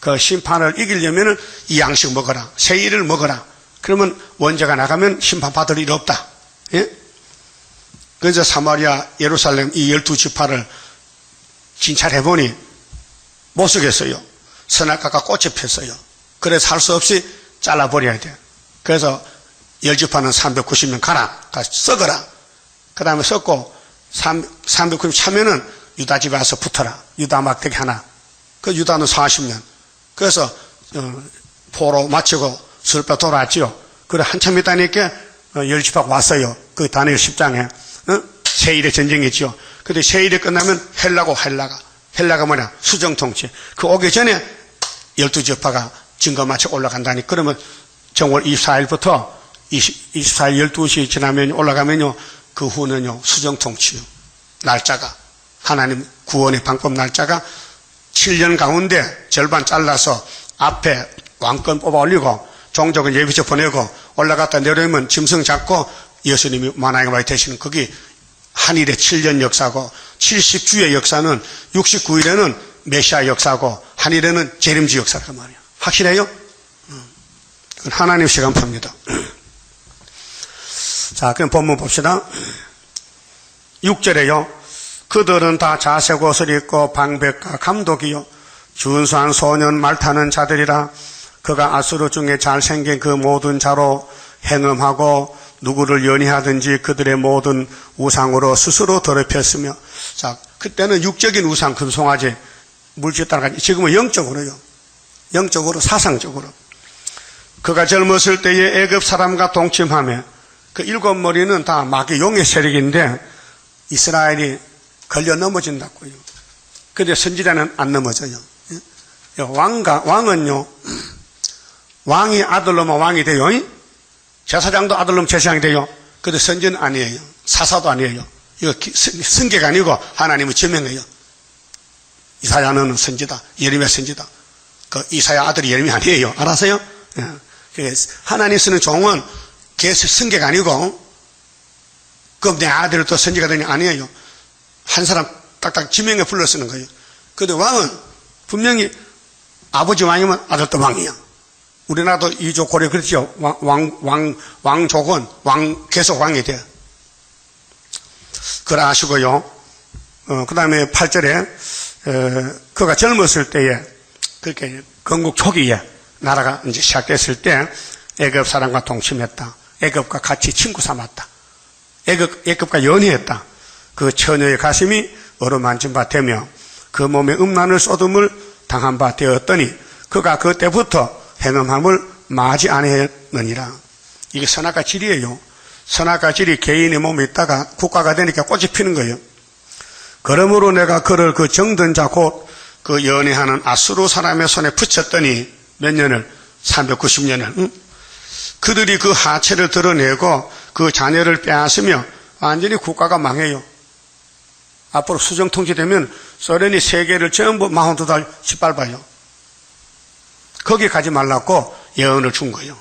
그 심판을 이기려면 이 양식 먹어라. 새일을 먹어라. 그러면 원죄가 나가면 심판받을 일 없다. 예? 그래서 사마리아, 예루살렘 이 12지파를 진찰해보니 못 쓰겠어요. 선악과가 꽃이 폈어요. 그래서 할 수 없이 잘라버려야 돼. 그래서 10지파는 390명 가라. 가서 썩어라. 그 다음에 썩고 390 차면은 유다 집에 와서 붙어라. 유다 막대기 하나. 그 유다는 40년. 그래서 포로 마치고 슬퍼 돌아왔지요. 그래 한참 있다니까 열집합 왔어요. 그 다니엘 10장에. 세일의 전쟁이지요. 근데 세일이 끝나면 헬라가 뭐냐? 수정통치. 그 오기 전에 12지파가 증거 맞춰 올라간다니. 그러면 정월 24일부터 24일 12시 지나면 올라가면요. 그 후는요. 수정통치요. 날짜가. 하나님 구원의 방법 날짜가 7년 가운데 절반 잘라서 앞에 왕권 뽑아 올리고 종족은 예비적 보내고 올라갔다 내려오면 짐승 잡고 예수님이 만왕의 왕이 되시는 거기 한일의 7년 역사고 70주의 역사는 69일에는 메시아 역사고 한일에는 재림주 역사란 말이에요. 확실해요? 그건 하나님 시간표입니다. 자, 그럼 본문 봅시다. 6절에요. 그들은 다 자색 옷을 입고 방백과 감독이요 준수한 소년 말 타는 자들이라. 그가 아수르 중에 잘생긴 그 모든 자로 행음하고 누구를 연희하든지 그들의 모든 우상으로 스스로 더럽혔으며. 자, 그때는 육적인 우상 금송아지 물질 따라가지. 지금은 영적으로요. 영적으로 사상적으로. 그가 젊었을 때에 애굽 사람과 동침하며 그 7머리는 다 마귀 용의 세력인데 이스라엘이 걸려 넘어진다고요. 근데 선지자는 안 넘어져요. 왕은요, 왕이 아들로만 왕이 돼요. 제사장도 아들로만 제사장이 돼요. 근데 선지는 아니에요. 사사도 아니에요. 이거 승계가 아니고 하나님의 지명이에요. 이사야는 선지다. 예레미야 선지다. 그 이사야 아들이 예레미야 아니에요. 알았어요? 하나님 쓰는 종은 승계가 아니고 그럼 내 아들을 또 선지가 되니 아니에요. 한 사람 딱딱 지명에 불러 쓰는 거예요. 근데 왕은 분명히 아버지 왕이면 아들도 왕이야. 우리나라도 이족 고려 그렇죠. 왕족은 계속 왕이 돼. 그걸 아시고요. 그 다음에 8절에, 그가 젊었을 때에, 그렇게 건국 초기에 나라가 이제 시작됐을 때 애굽 사람과 동침했다. 애굽과 같이 친구 삼았다. 애굽과 연애했다. 그 처녀의 가슴이 어루만진 바 되며 그 몸에 음란을 쏟음을 당한 바 되었더니 그가 그때부터 행음함을 마지 아니했느니라. 이게 선악과 질이에요. 선악과 질이 개인의 몸에 있다가 국가가 되니까 꽃이 피는 거예요. 그러므로 내가 그를 그 정든 자 곧 그 연애하는 아수르 사람의 손에 붙였더니 몇 년을? 390년을. 그들이 그 하체를 드러내고 그 자녀를 빼앗으며 완전히 국가가 망해요. 앞으로 수정통치되면 소련이 세계를 전부 42달 짓밟아요. 거기 가지 말라고 예언을 준 거예요.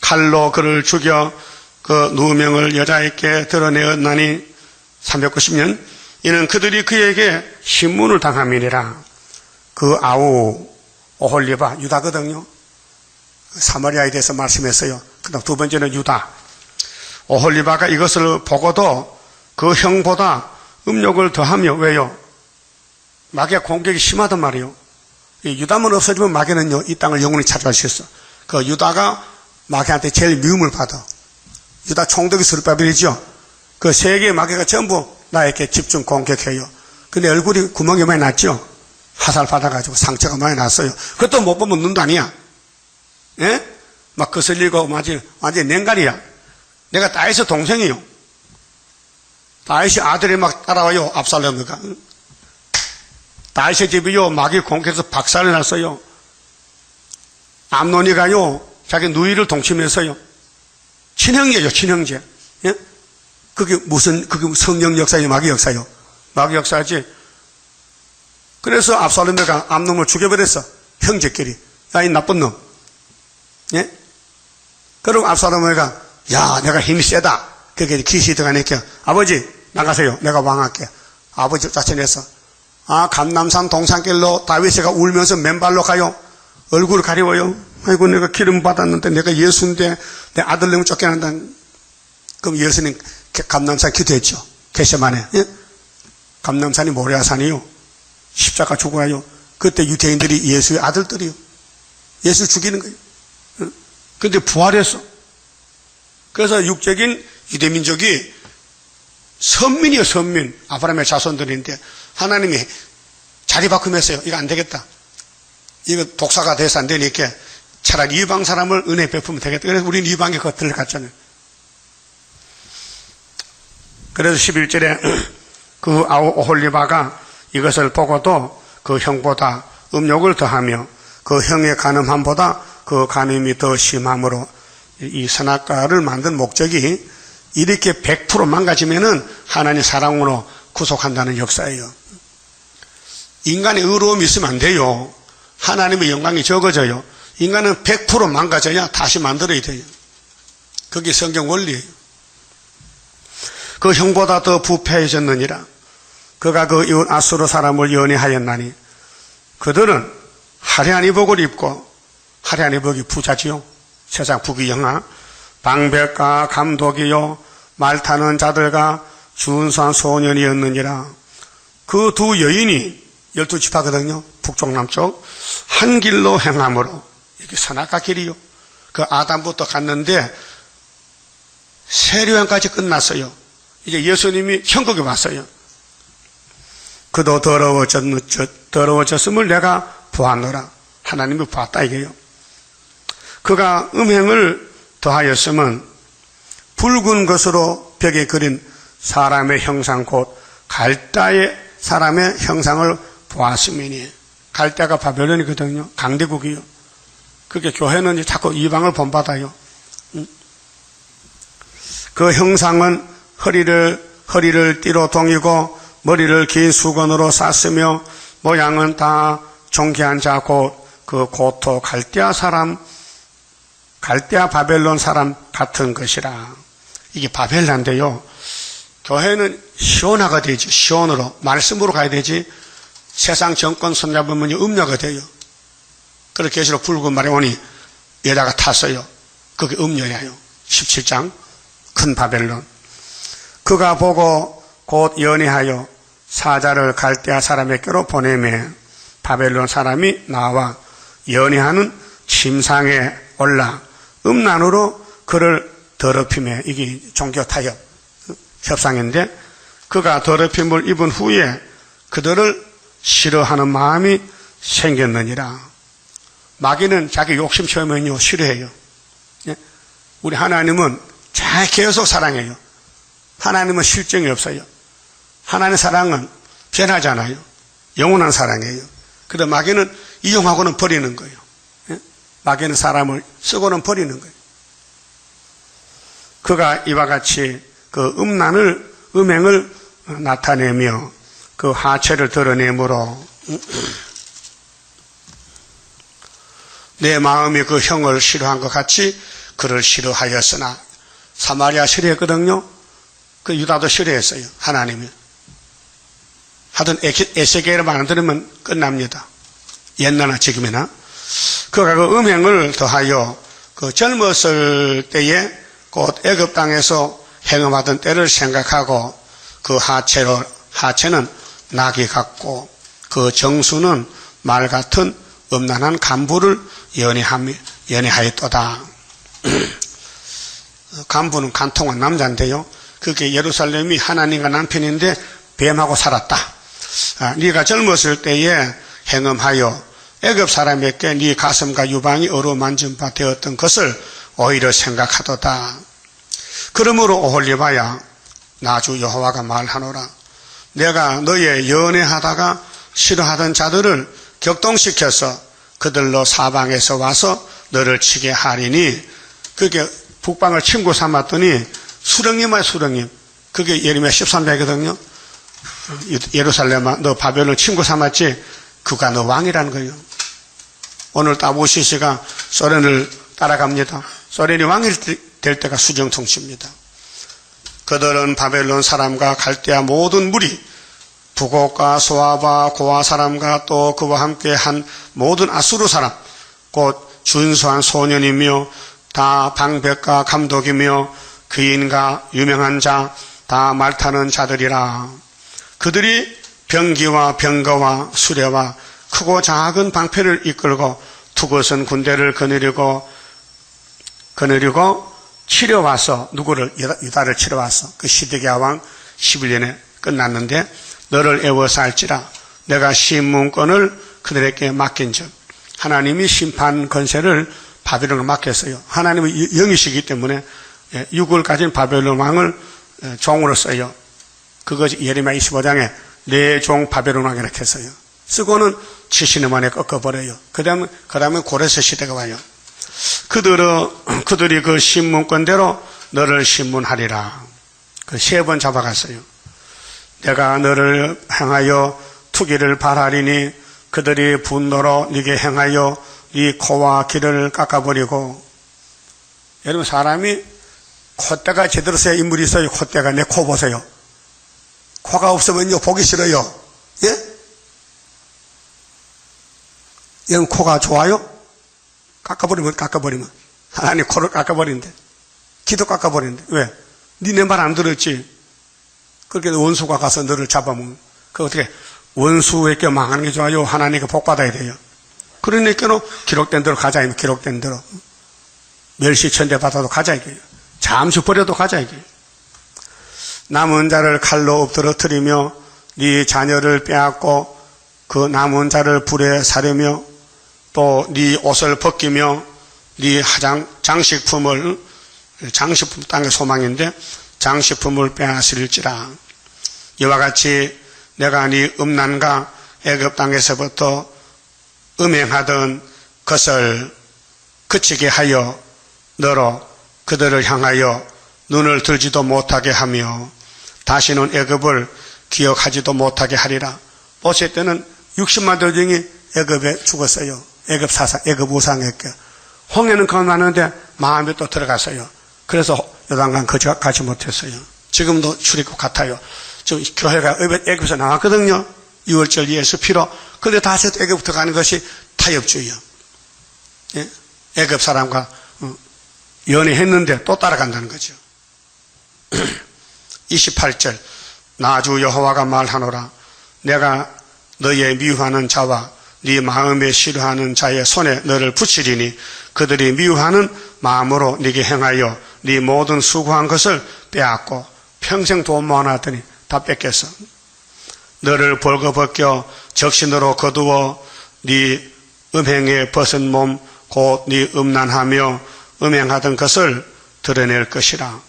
칼로 그를 죽여 그 누명을 여자에게 드러내었나니 390년 이는 그들이 그에게 신문을 당함이니라. 그 아우 오홀리바 유다거든요. 사마리아에 대해서 말씀했어요. 그 다음 두 번째는 유다. 오홀리바가 이것을 보고도 그 형보다 음욕을 더하며 왜요? 마귀의 공격이 심하단 말이에요. 유다만 없어지면 마귀는요 이 땅을 영원히 차지할 수 있어. 그 유다가 마귀한테 제일 미움을 받아. 유다 총독이 스룹바벨이죠. 그 세 개의 마귀가 전부 나에게 집중 공격해요. 근데 얼굴이 구멍이 많이 났죠. 화살 받아가지고 상처가 많이 났어요. 그것도 못 보면 눈도 아니야. 예? 막 거슬리고 완전 냉갈이야. 내가 다윗의 동생이요. 다윗이 아들이 막 따라와요. 압살롬이가. 다윗의 집이요 마귀 공격해서 박살을 났어요. 암논이가요 자기 누이를 동침해서요. 친형제죠, 친형제. 예? 그게 성령 역사예요, 마귀 역사요? 마귀 역사지. 그래서 압살롬이가 암논을 죽여버렸어. 형제끼리. 야, 이 나쁜 놈. 예? 그리고 압살롬이가 야, 내가 힘이 세다. 그게 기시 들어가니까 아버지 나가세요. 내가 왕할게. 아버지 자천해서 감남산 동산길로 다윗이가 울면서 맨발로 가요. 얼굴을 가리워요. 아이고 내가 기름 받았는데 내가 예수인데 내 아들 놈을 쫓겨난다. 그럼 예수님 감남산 기도했죠. 겟세마네. 예? 감남산이 모리아산이요. 십자가 죽어요. 그때 유대인들이 예수의 아들들이요. 예수 죽이는 거예요. 근데 부활했어. 그래서 육적인 유대민족이 선민이요, 선민. 아브라함의 자손들인데 하나님이 자리 바꾸면서요. 이거 안 되겠다. 이거 독사가 돼서 안 되니까 차라리 이방 사람을 은혜 베푸면 되겠다. 그래서 우리는 이방에 겉을 갔잖아요. 그래서 11절에 그 오홀리바가 이것을 보고도 그 형보다 음욕을 더하며 그 형의 간음함보다 그 간음이 더 심함으로 이 선악과를 만든 목적이 이렇게 100% 망가지면은 하나님 사랑으로 구속한다는 역사예요. 인간의 의로움이 있으면 안 돼요. 하나님의 영광이 적어져요. 인간은 100% 망가져야 다시 만들어야 돼요. 그게 성경 원리예요. 그 형보다 더 부패해졌느니라. 그가 그 이웃 아수르 사람을 연애하였나니 그들은 화려한 의복을 입고 화려한 의복이 부자지요. 세상 부귀영화 방백과 감독이요 말 타는 자들과 준수한 소년이었느니라. 그 두 여인이 12지파거든요. 북쪽 남쪽 한 길로 행함으로 이게 선악과 길이요. 그 아담부터 갔는데 세례요한까지 끝났어요. 이제 예수님이 천국에 왔어요. 그도 더러워졌음을 내가 보았노라. 하나님이 보았다 이게요. 그가 음행을 더하였으면 붉은 것으로 벽에 그린 사람의 형상 곧 갈대의 사람의 형상을 보았으니 갈대가 바벨론이거든요. 강대국이요. 그게 교회는 자꾸 이방을 본받아요. 그 형상은 허리를 띠로 동이고 머리를 긴 수건으로 쌌으며 모양은 다 존귀한 자 곧 그 고토 갈대아 바벨론 사람 같은 것이라. 이게 바벨란데요. 교회는 시온화가 되지. 시온으로 말씀으로 가야 되지. 세상 정권 손잡으면 음녀가 돼요. 그래서 계시록 붉은 말에 오니 여자가 탔어요. 그게 음녀예요. 17장 큰 바벨론. 그가 보고 곧 연애하여 사자를 갈대아 사람에게로 보내매 바벨론 사람이 나와 연애하는 침상에 올라 음란으로 그를 더럽히며 이게 종교 타협 협상인데 그가 더럽힘을 입은 후에 그들을 싫어하는 마음이 생겼느니라. 마귀는 자기 욕심 채우면요 싫어해요. 우리 하나님은 잘 계속 사랑해요. 하나님은 실정이 없어요. 하나님의 사랑은 변하잖아요. 영원한 사랑이에요. 그런데 마귀는 이용하고는 버리는 거예요. 마귀는 사람을 쓰고는 버리는 거예요. 그가 이와 같이 그 음행을 나타내며 그 하체를 드러내므로 내 마음이 그 형을 싫어한 것 같이 그를 싫어하였으나 사마리아 싫어했거든요. 그 유다도 싫어했어요. 하나님이. 하여튼 에세겔을 만들면 끝납니다. 옛날나 지금이나. 그가 그 음행을 더하여 그 젊었을 때에 곧 애굽 땅에서 행음하던 때를 생각하고 그 하체는 낙이 같고 그 정수는 말 같은 음란한 간부를 연애하였도다. 간부는 간통한 남자인데요. 그게 예루살렘이 하나님과 남편인데 뱀하고 살았다. 네가 젊었을 때에 행음하여 애굽 사람에게 네 가슴과 유방이 어루만진 바 되었던 것을 오히려 생각하도다. 그러므로 오홀리바야 나주 여호와가 말하노라. 내가 너의 연애하다가 싫어하던 자들을 격동시켜서 그들로 사방에서 와서 너를 치게 하리니 그게 북방을 친구 삼았더니 수령님아 수령님. 그게 예레미야 13장이거든요. 예루살렘아 너 바벨론 친구 삼았지? 그가 너 왕이라는 거예요. 오늘 따보시시가 소련을 따라갑니다. 소련이 왕이 될 때가 수정통치입니다. 그들은 바벨론 사람과 갈대아 모든 무리 북옥과 소아바 고아 사람과 또 그와 함께 한 모든 아수르 사람 곧 준수한 소년이며 다 방백과 감독이며 귀인과 유명한 자 다 말타는 자들이라. 그들이 병기와 병거와 수레와 크고 작은 방패를 이끌고 투것은 군대를 거느리고 치러와서 누구를 유다를 치러와서 그 시드기야 왕 11년에 끝났는데 너를 애워살지라. 내가 심문권을 그들에게 맡긴즉 하나님이 심판 권세를 바벨론을 맡겼어요. 하나님은 영이시기 때문에 육을 가진 바벨론 왕을 종으로 써요. 그것이 예레미야 25장에 내 종 바벨론왕 이렇게 했어요. 쓰고는 70년 만에 꺾어버려요. 그 다음에 고레스 시대가 와요. 그들이 그 신문권대로 너를 신문하리라. 그 3번 잡아갔어요. 내가 너를 행하여 투기를 발하리니 그들이 분노로 네게 행하여 네 코와 귀를 깎아버리고. 여러분, 사람이 콧대가 제대로 써야 인물이 있어요. 콧대가. 내 코 보세요. 코가 없으면요 보기 싫어요. 예? 여러분, 코가 좋아요? 깎아버리면 하나님 코를 깎아버린대. 귀도 깎아버린대. 왜? 니네 말 안 들었지. 그렇게 원수가 가서 너를 잡아먹는. 그 어떻게 원수에게 망하는 게 좋아요? 하나님께 복 받아야 돼요. 그러니까 기록된 대로 가자. 기록된 대로 멸시천대 받아도 가자 이게요. 잠시 버려도 가자 이게요. 남은 자를 칼로 엎드러뜨리며 네 자녀를 빼앗고 그 남은 자를 불에 사르며 또 네 옷을 벗기며 네 장식품 땅의 소망인데 장식품을 빼앗을지라. 이와 같이 내가 네 음란과 애굽 땅에서부터 음행하던 것을 그치게 하여 너로 그들을 향하여 눈을 들지도 못하게 하며 다시는 애굽을 기억하지도 못하게 하리라. 보실 때는 60만 대중이 애굽에 죽었어요. 애굽 사상, 애굽 우상에게. 홍해는 건너는데 마음에 또 들어갔어요. 그래서 요단강 가지 못했어요. 지금도 출입국 같아요. 지금 교회가 애굽에서 나왔거든요. 6월절 예수 피로. 그런데 다시 애굽부터 가는 것이 타협주의요. 예? 애굽 사람과 연애했는데 또 따라간다는 거죠. 28절 나주 여호와가 말하노라. 내가 너의 미워하는 자와 네 마음에 싫어하는 자의 손에 너를 붙이리니 그들이 미워하는 마음으로 네게 행하여 네 모든 수고한 것을 빼앗고 평생 돈 모아놨더니 다 뺏겼어. 너를 벌거벗겨 적신으로 거두어 네 음행에 벗은 몸 곧 네 음란하며 음행하던 것을 드러낼 것이라.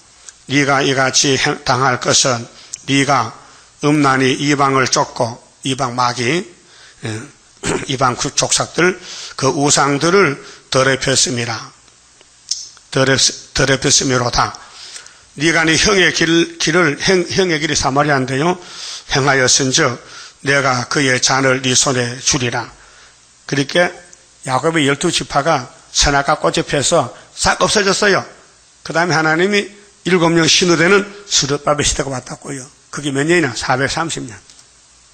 네가 이같이 당할 것은 네가 음란히 이방을 쫓고 이방 마귀 이방 족삭들 그 우상들을 더럽혔음이라. 더럽혔음이로다. 네가 네 형의 형의 길이 사마리아인데요 행하였은즉 내가 그의 잔을 네 손에 주리라. 그렇게 야곱의 12지파가 선악과 꽃에 피어서 싹 없어졌어요. 그 다음에 하나님이 7명 신우되는 스룹바벨 시대가 왔다고요. 그게 몇 년이나? 430년.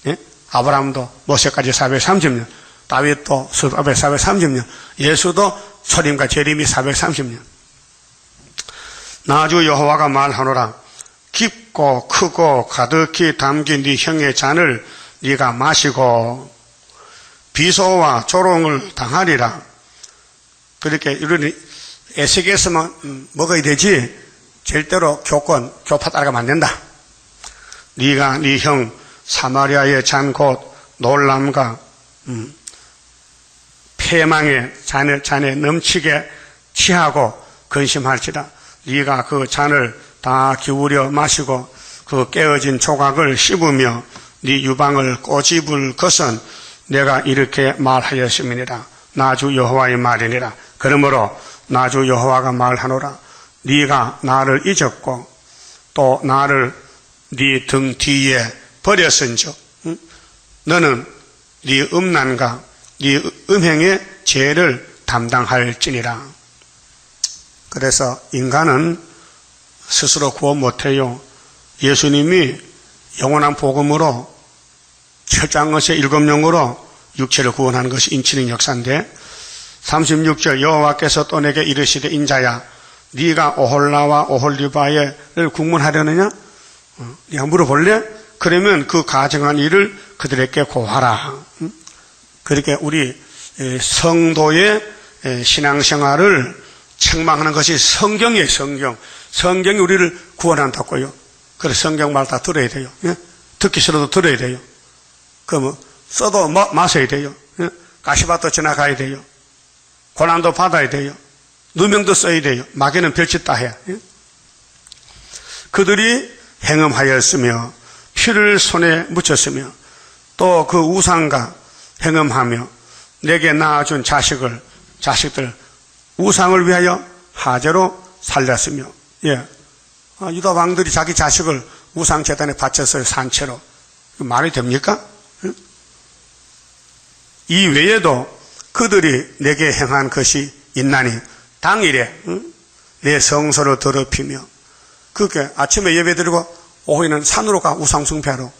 예? 아브라함도 모세까지 430년, 다윗도 스룹바벨 430년, 예수도 소림과 재림이 430년. 나주 여호와가 말하노라. 깊고 크고 가득히 담긴 네 형의 잔을 네가 마시고 비소와 조롱을 당하리라. 그렇게 이런 에세겔에서만 먹어야 되지 절대로 교파 따라가면 안 된다. 네가 네 형 사마리아의 잔 곧 놀람과 패망의 잔에 넘치게 취하고 근심할지라. 네가 그 잔을 다 기울여 마시고 그 깨어진 조각을 씹으며 네 유방을 꼬집을 것은 내가 이렇게 말하였음이니라. 나주 여호와의 말이니라. 그러므로 나주 여호와가 말하노라. 네가 나를 잊었고 또 나를 네 등 뒤에 버렸은즉 너는 네 음란과 네 음행의 죄를 담당할지니라. 그래서 인간은 스스로 구원 못해요. 예수님이 영원한 복음으로 철장것의 7영으로 육체를 구원하는 것이 인치는 역사인데 36절 여호와께서 또 내게 이르시되 인자야 네가 오홀라와 오홀리바를 국문하려느냐? 네가 물어볼래? 그러면 그 가정한 일을 그들에게 고하라. 그렇게 우리 성도의 신앙생활을 책망하는 것이 성경이에요. 성경이 우리를 구원한다고요. 그래서 성경 말 다 들어야 돼요. 듣기 싫어도 들어야 돼요. 그러면 써도 마셔야 돼요. 가시밭도 지나가야 돼요. 고난도 받아야 돼요. 누명도 써야 돼요. 마귀는 별짓 다 해. 그들이 행음하였으며 피를 손에 묻혔으며 또 그 우상과 행음하며 내게 낳아준 자식들 우상을 위하여 화제로 살렸으며 유다 왕들이 자기 자식을 우상 제단에 바쳤어요. 산채로. 말이 됩니까? 이 외에도 그들이 내게 행한 것이 있나니 당일에 내 성소를 더럽히며 그렇게 아침에 예배드리고 오후에는 산으로 가 우상 숭배하러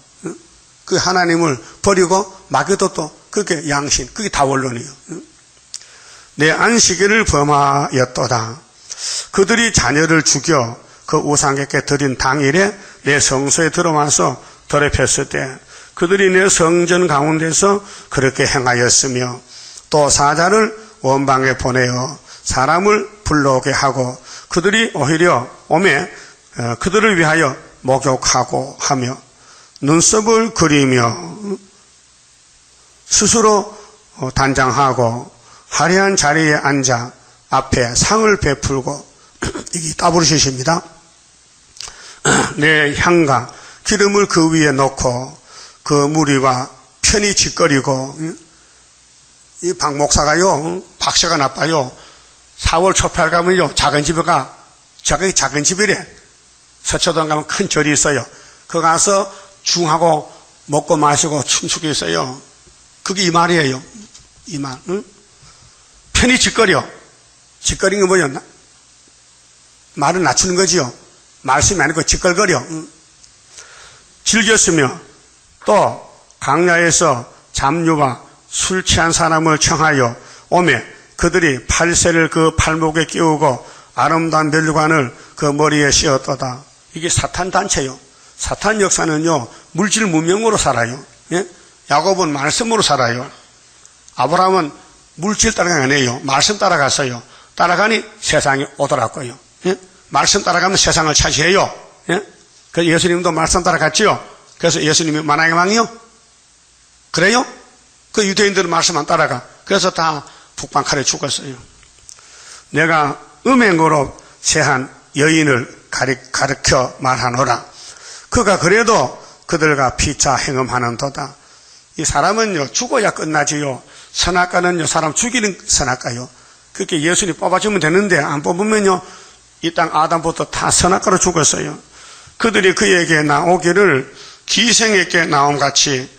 그 하나님을 버리고 마귀도 또 그렇게 양신 그게 다 원론이에요. 내 안식일을 범하였도다. 그들이 자녀를 죽여 그 우상에게 드린 당일에 내 성소에 들어와서 더럽혔을 때 그들이 내 성전 가운데서 그렇게 행하였으며 또 사자를 원방에 보내어 사람을 불러오게 하고 그들이 오히려 오매 그들을 위하여 목욕하고 하며 눈썹을 그리며 스스로 단장하고 화려한 자리에 앉아 앞에 상을 베풀고 이게 따부르시십니다. 내 향과 기름을 그 위에 놓고 그 무리와 편히 짓거리고 이 박 목사가요 박씨가 나빠요. 4월 초팔 가면요 작은 집에 가 작은 집이래. 서초동 가면 큰 절이 있어요. 거 가서 중하고 먹고 마시고 춤추고 있어요. 그게 이 말이에요. 이 말. 편히 짓거려. 짓거리는 게 뭐였나? 말을 낮추는 거지요. 말씀이 아니고 짓걸거려. 즐겼으며 또 강야에서 잡류와 술 취한 사람을 청하여 오매 그들이 팔새를 그 팔목에 끼우고 아름다운 멸관을 그 머리에 씌웠도다. 이게 사탄 단체요. 사탄 역사는요 물질 문명으로 살아요. 예? 야곱은 말씀으로 살아요. 아브라함은 물질 따라간 게 아니에요. 말씀 따라갔어요. 따라가니 세상이 오더라고요. 예? 말씀 따라가면 세상을 차지해요. 예? 그래서 예수님도 말씀 따라갔지요. 그래서 예수님이 만왕의 왕이요? 그래요? 그 유대인들은 말씀 안 따라가. 그래서 다 북방칼에 죽었어요. 내가 음행으로 체한 여인을 가르쳐 말하노라. 그가 그래도 그들과 피차 행음하는도다. 이 사람은요 죽어야 끝나지요. 선악과는요 사람 죽이는 선악과요. 그렇게 예수님 뽑아주면 되는데 안 뽑으면요 이 땅 아담부터 다 선악과로 죽었어요. 그들이 그에게 나오기를 기생에게 나옴같이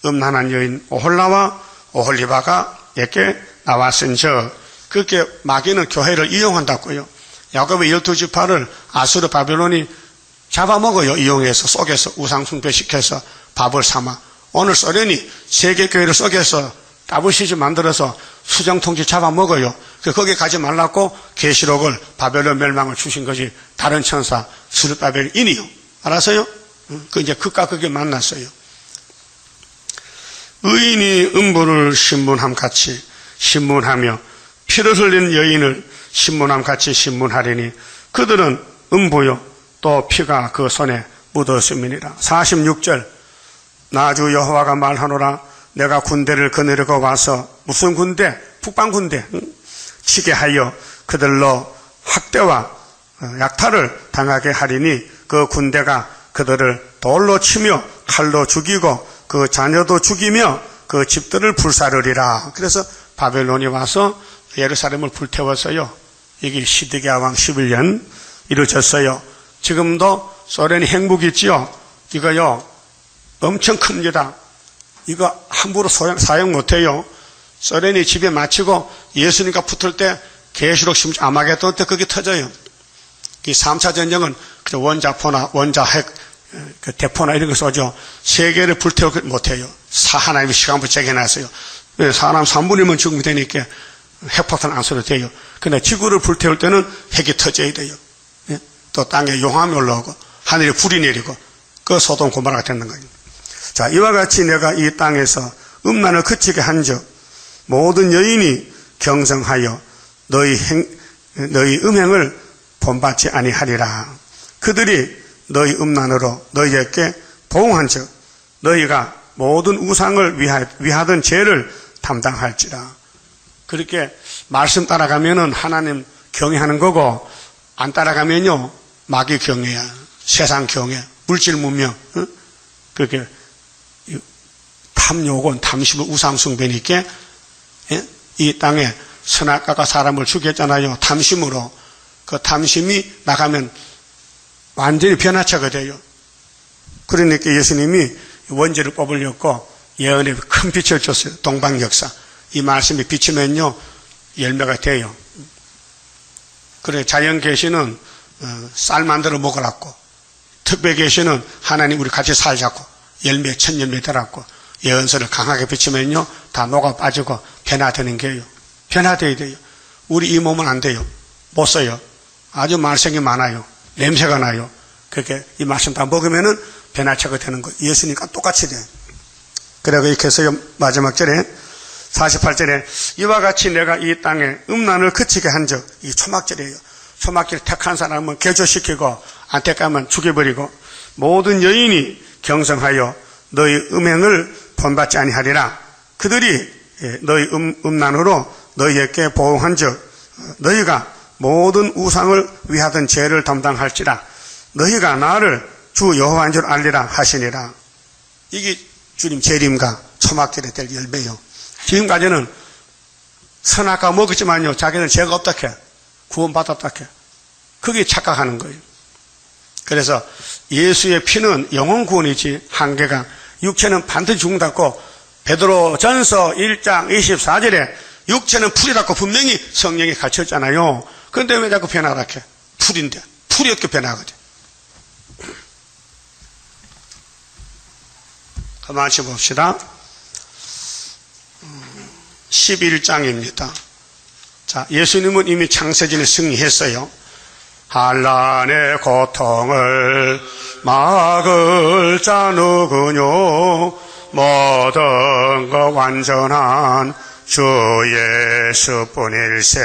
음란한 여인 오홀라와 오홀리바가 에게 나왔은저 그렇게 마귀는 교회를 이용한다고요. 야곱의 12지파를 아수르 바벨론이 잡아먹어요. 이용해서 속여서 우상숭배시켜서 밥을 삼아. 오늘 소련이 세계교회를 속여서 따블시즈 만들어서 수정통치 잡아먹어요. 거기 가지 말라고 계시록을 바벨론 멸망을 주신 것이 다른 천사 스룹바벨인이요. 알았어요? 그 이제 극과 극에 만났어요. 의인이 음부를 신문함같이 신문하며 피를 흘린 여인을 신문함같이 신문하리니 그들은 음부요 또 피가 그 손에 묻었음이니라. 46절 나주 여호와가 말하노라. 내가 군대를 거느리고 와서 무슨 군대? 북방군대 치게 하여 그들로 학대와 약탈을 당하게 하리니 그 군대가 그들을 돌로 치며 칼로 죽이고 그 자녀도 죽이며 그 집들을 불사르리라. 그래서 바벨론이 와서 예루살렘을 불태웠어요. 이게 시드기야 왕 11년 이루어졌어요. 지금도 소련이 핵무기 있지요. 이거요 엄청 큽니다. 이거 함부로 사용 못해요. 소련이 집에 마치고 예수님과 붙을 때 계시록 심지어 아마겟돈 때 그게 터져요. 이 3차 전쟁은 원자포나 원자핵 대포나 이런 거 쏘죠. 세계를 불태우지 못해요. 하나님이 시간부터 정해놨어요. 사람 3분의 1만 죽으면 되니까 핵폭탄 안 쏘도 돼요. 근데 지구를 불태울 때는 핵이 터져야 돼요. 또 땅에 용암이 올라오고 하늘에 불이 내리고 그 소돔 고모라가 되는 거예요. 자, 이와 같이 내가 이 땅에서 음란을 그치게 한즉 모든 여인이 경성하여 너희 음행을 본받지 아니하리라. 그들이 너희 음란으로 너희에게 보응한즉 너희가 모든 우상을 위하던 죄를 담당할지라. 그렇게 말씀 따라가면은 하나님 경외하는 거고 안 따라가면요 마귀 경외야. 세상 경외, 물질 문명. 그게 탐욕은 탐심은 우상숭배니까 이 땅에 선악과가 사람을 죽였잖아요. 탐심으로. 그 탐심이 나가면 완전히 변화체가 돼요. 그러니까 예수님이 원죄를 뽑으려고 예언에 큰 빛을 줬어요. 동방역사. 이 말씀이 비치면요 열매가 돼요. 그래 자연 계시는 쌀 만들어 먹으라고, 특별 계시는 하나님 우리 같이 살자고 열매 첫 열매 되라고 예언서를 강하게 비치면요 다 녹아 빠지고 변화되는 게요. 변화돼야 돼요. 우리 이 몸은 안 돼요. 못 써요. 아주 말썽이 많아요. 냄새가 나요. 그렇게 이 말씀 다 먹으면은 변화체가 되는 거예요. 예수님과 똑같이 돼. 그래서 이렇게 해서 마지막 절에 48절에 이와 같이 내가 이 땅에 음란을 그치게 한 적, 이 초막절이에요. 초막절 택한 사람은 개조시키고 안 택하면 죽여버리고 모든 여인이 경성하여 너희 음행을 본받지 아니하리라. 그들이 너희 음란으로 너희에게 보응한 적 너희가 모든 우상을 위하던 죄를 담당할지라. 너희가 나를 주 여호와인 줄 알리라 하시니라. 이게 주님 재림과 초막절에 될 열매요. 지금까지는 선악과 먹었지만요 자기는 죄가 없다 해. 구원받았다 해. 그게 착각하는 거예요. 그래서 예수의 피는 영혼 구원이지 한계가, 육체는 반드시 죽는다고 베드로 전서 1장 24절에 육체는 풀이라고 분명히 성령이 가르쳤잖아요. 그런데 왜 자꾸 변하라 해? 풀인데 풀이 없게 변하거든. 가만히 봅시다. 11장입니다. 자, 예수님은 이미 창세전에 승리했어요. 한란의 고통을 막을 자 누구뇨? 모든 것 완전한 주 예수뿐일세.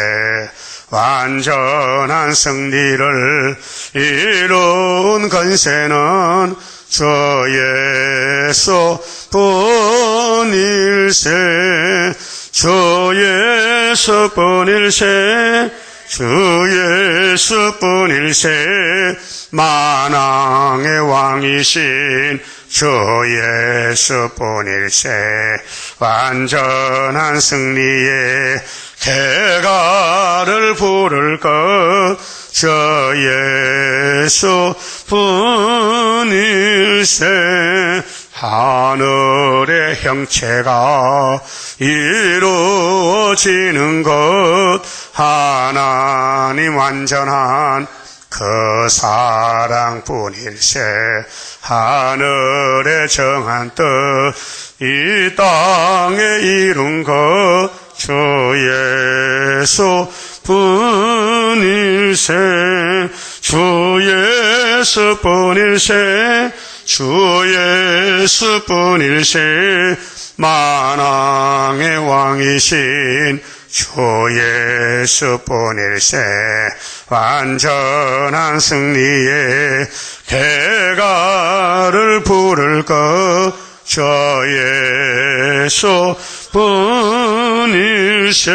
완전한 승리를 이룬 건세는 주 예수뿐일세. 주 예수뿐일세. 주 예수뿐일세. 만왕의 왕이신 주 예수뿐일세. 완전한 승리의 개가를 부를 것 주 예수뿐일세. 하늘의 형체가 이루어지는 것 하나님 완전한 그 사랑뿐일세. 하늘의 정한 뜻 이 땅에 이룬 것 주 예수뿐일세. 주 예수뿐일세. 주 예수뿐일세. 만왕의 왕이신 주 예수뿐일세. 완전한 승리의 개가를 부를 것 주 예수뿐일세.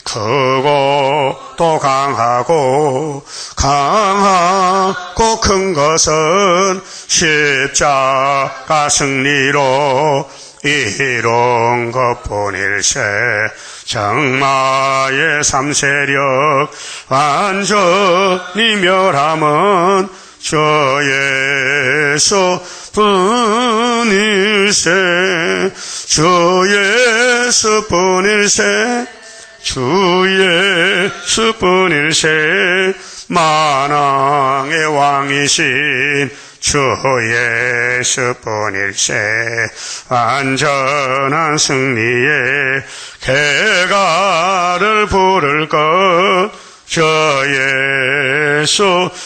크고 또 강하고 큰 것은 십자가 승리로 이룬 것뿐일세. 정마의 삼세력 완전히 멸함은 주 예수뿐일세. 주 예수뿐일세. 주 예수뿐일세. 만왕의 왕이신 주 예수뿐일세. 완전한 승리의 개가를 부를 것 주 예수뿐일세.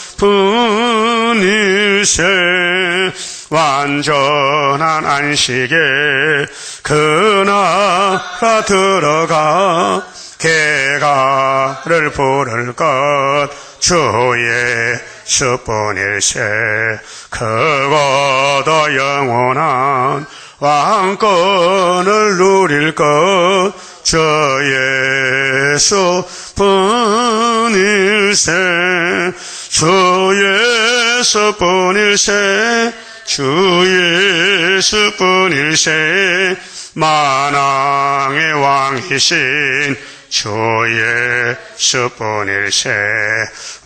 완전한 안식에 그 나라 들어가 개가를 부를 것 주 예수뿐일세. 크고 더 영원한 왕권을 누릴 것 주 예수뿐일세. 주 예수뿐일세. 주 예수뿐일세 만왕의 왕이신 주 예수뿐일세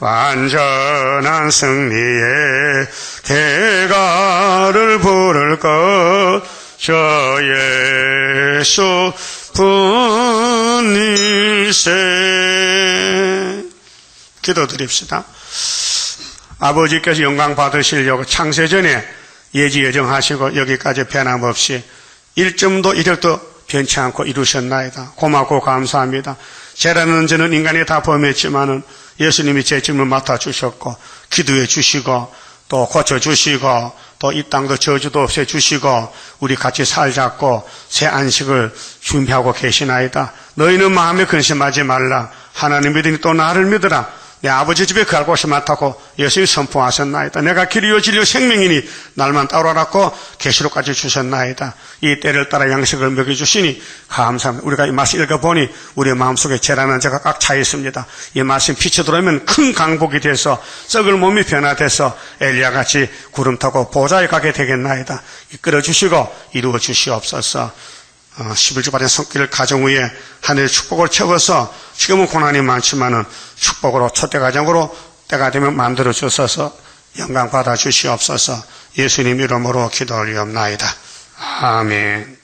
완전한 승리의 대가를 부를 것 저 예수뿐일세. 기도드립시다. 아버지께서 영광 받으시려고 창세전에 예지 예정하시고 여기까지 변함없이 1점도 1획도 변치 않고 이루셨나이다. 고맙고 감사합니다. 죄라는 죄는 인간이 다 범했지만은 예수님이 제 짐을 맡아주셨고 기도해 주시고 또 고쳐주시고 또 이 땅도 저주도 없애주시고 우리 같이 살자고 새 안식을 준비하고 계시나이다. 너희는 마음에 근심하지 말라. 하나님 믿으니 또 나를 믿으라. 내 아버지 집에 갈 곳이 많다고 예수님이 선포하셨나이다. 내가 길이요 진리요 생명이니 날만 따라라고 계시록까지 주셨나이다. 이 때를 따라 양식을 먹여주시니 감사합니다. 우리가 이 말씀 읽어보니 우리의 마음속에 죄라는 죄가 꽉 차 있습니다. 이 말씀 빛이 들어오면 큰 강복이 돼서 썩을 몸이 변화돼서 엘리야같이 구름 타고 보좌에 가게 되겠나이다. 이끌어주시고 이루어주시옵소서. 11주 발의 손길 가정 위에 하늘의 축복을 채워서 지금은 고난이 많지만은 축복으로 초대가정으로 때가 되면 만들어 주셔서 영광 받아 주시옵소서. 예수님 이름으로 기도 올리옵나이다. 아멘.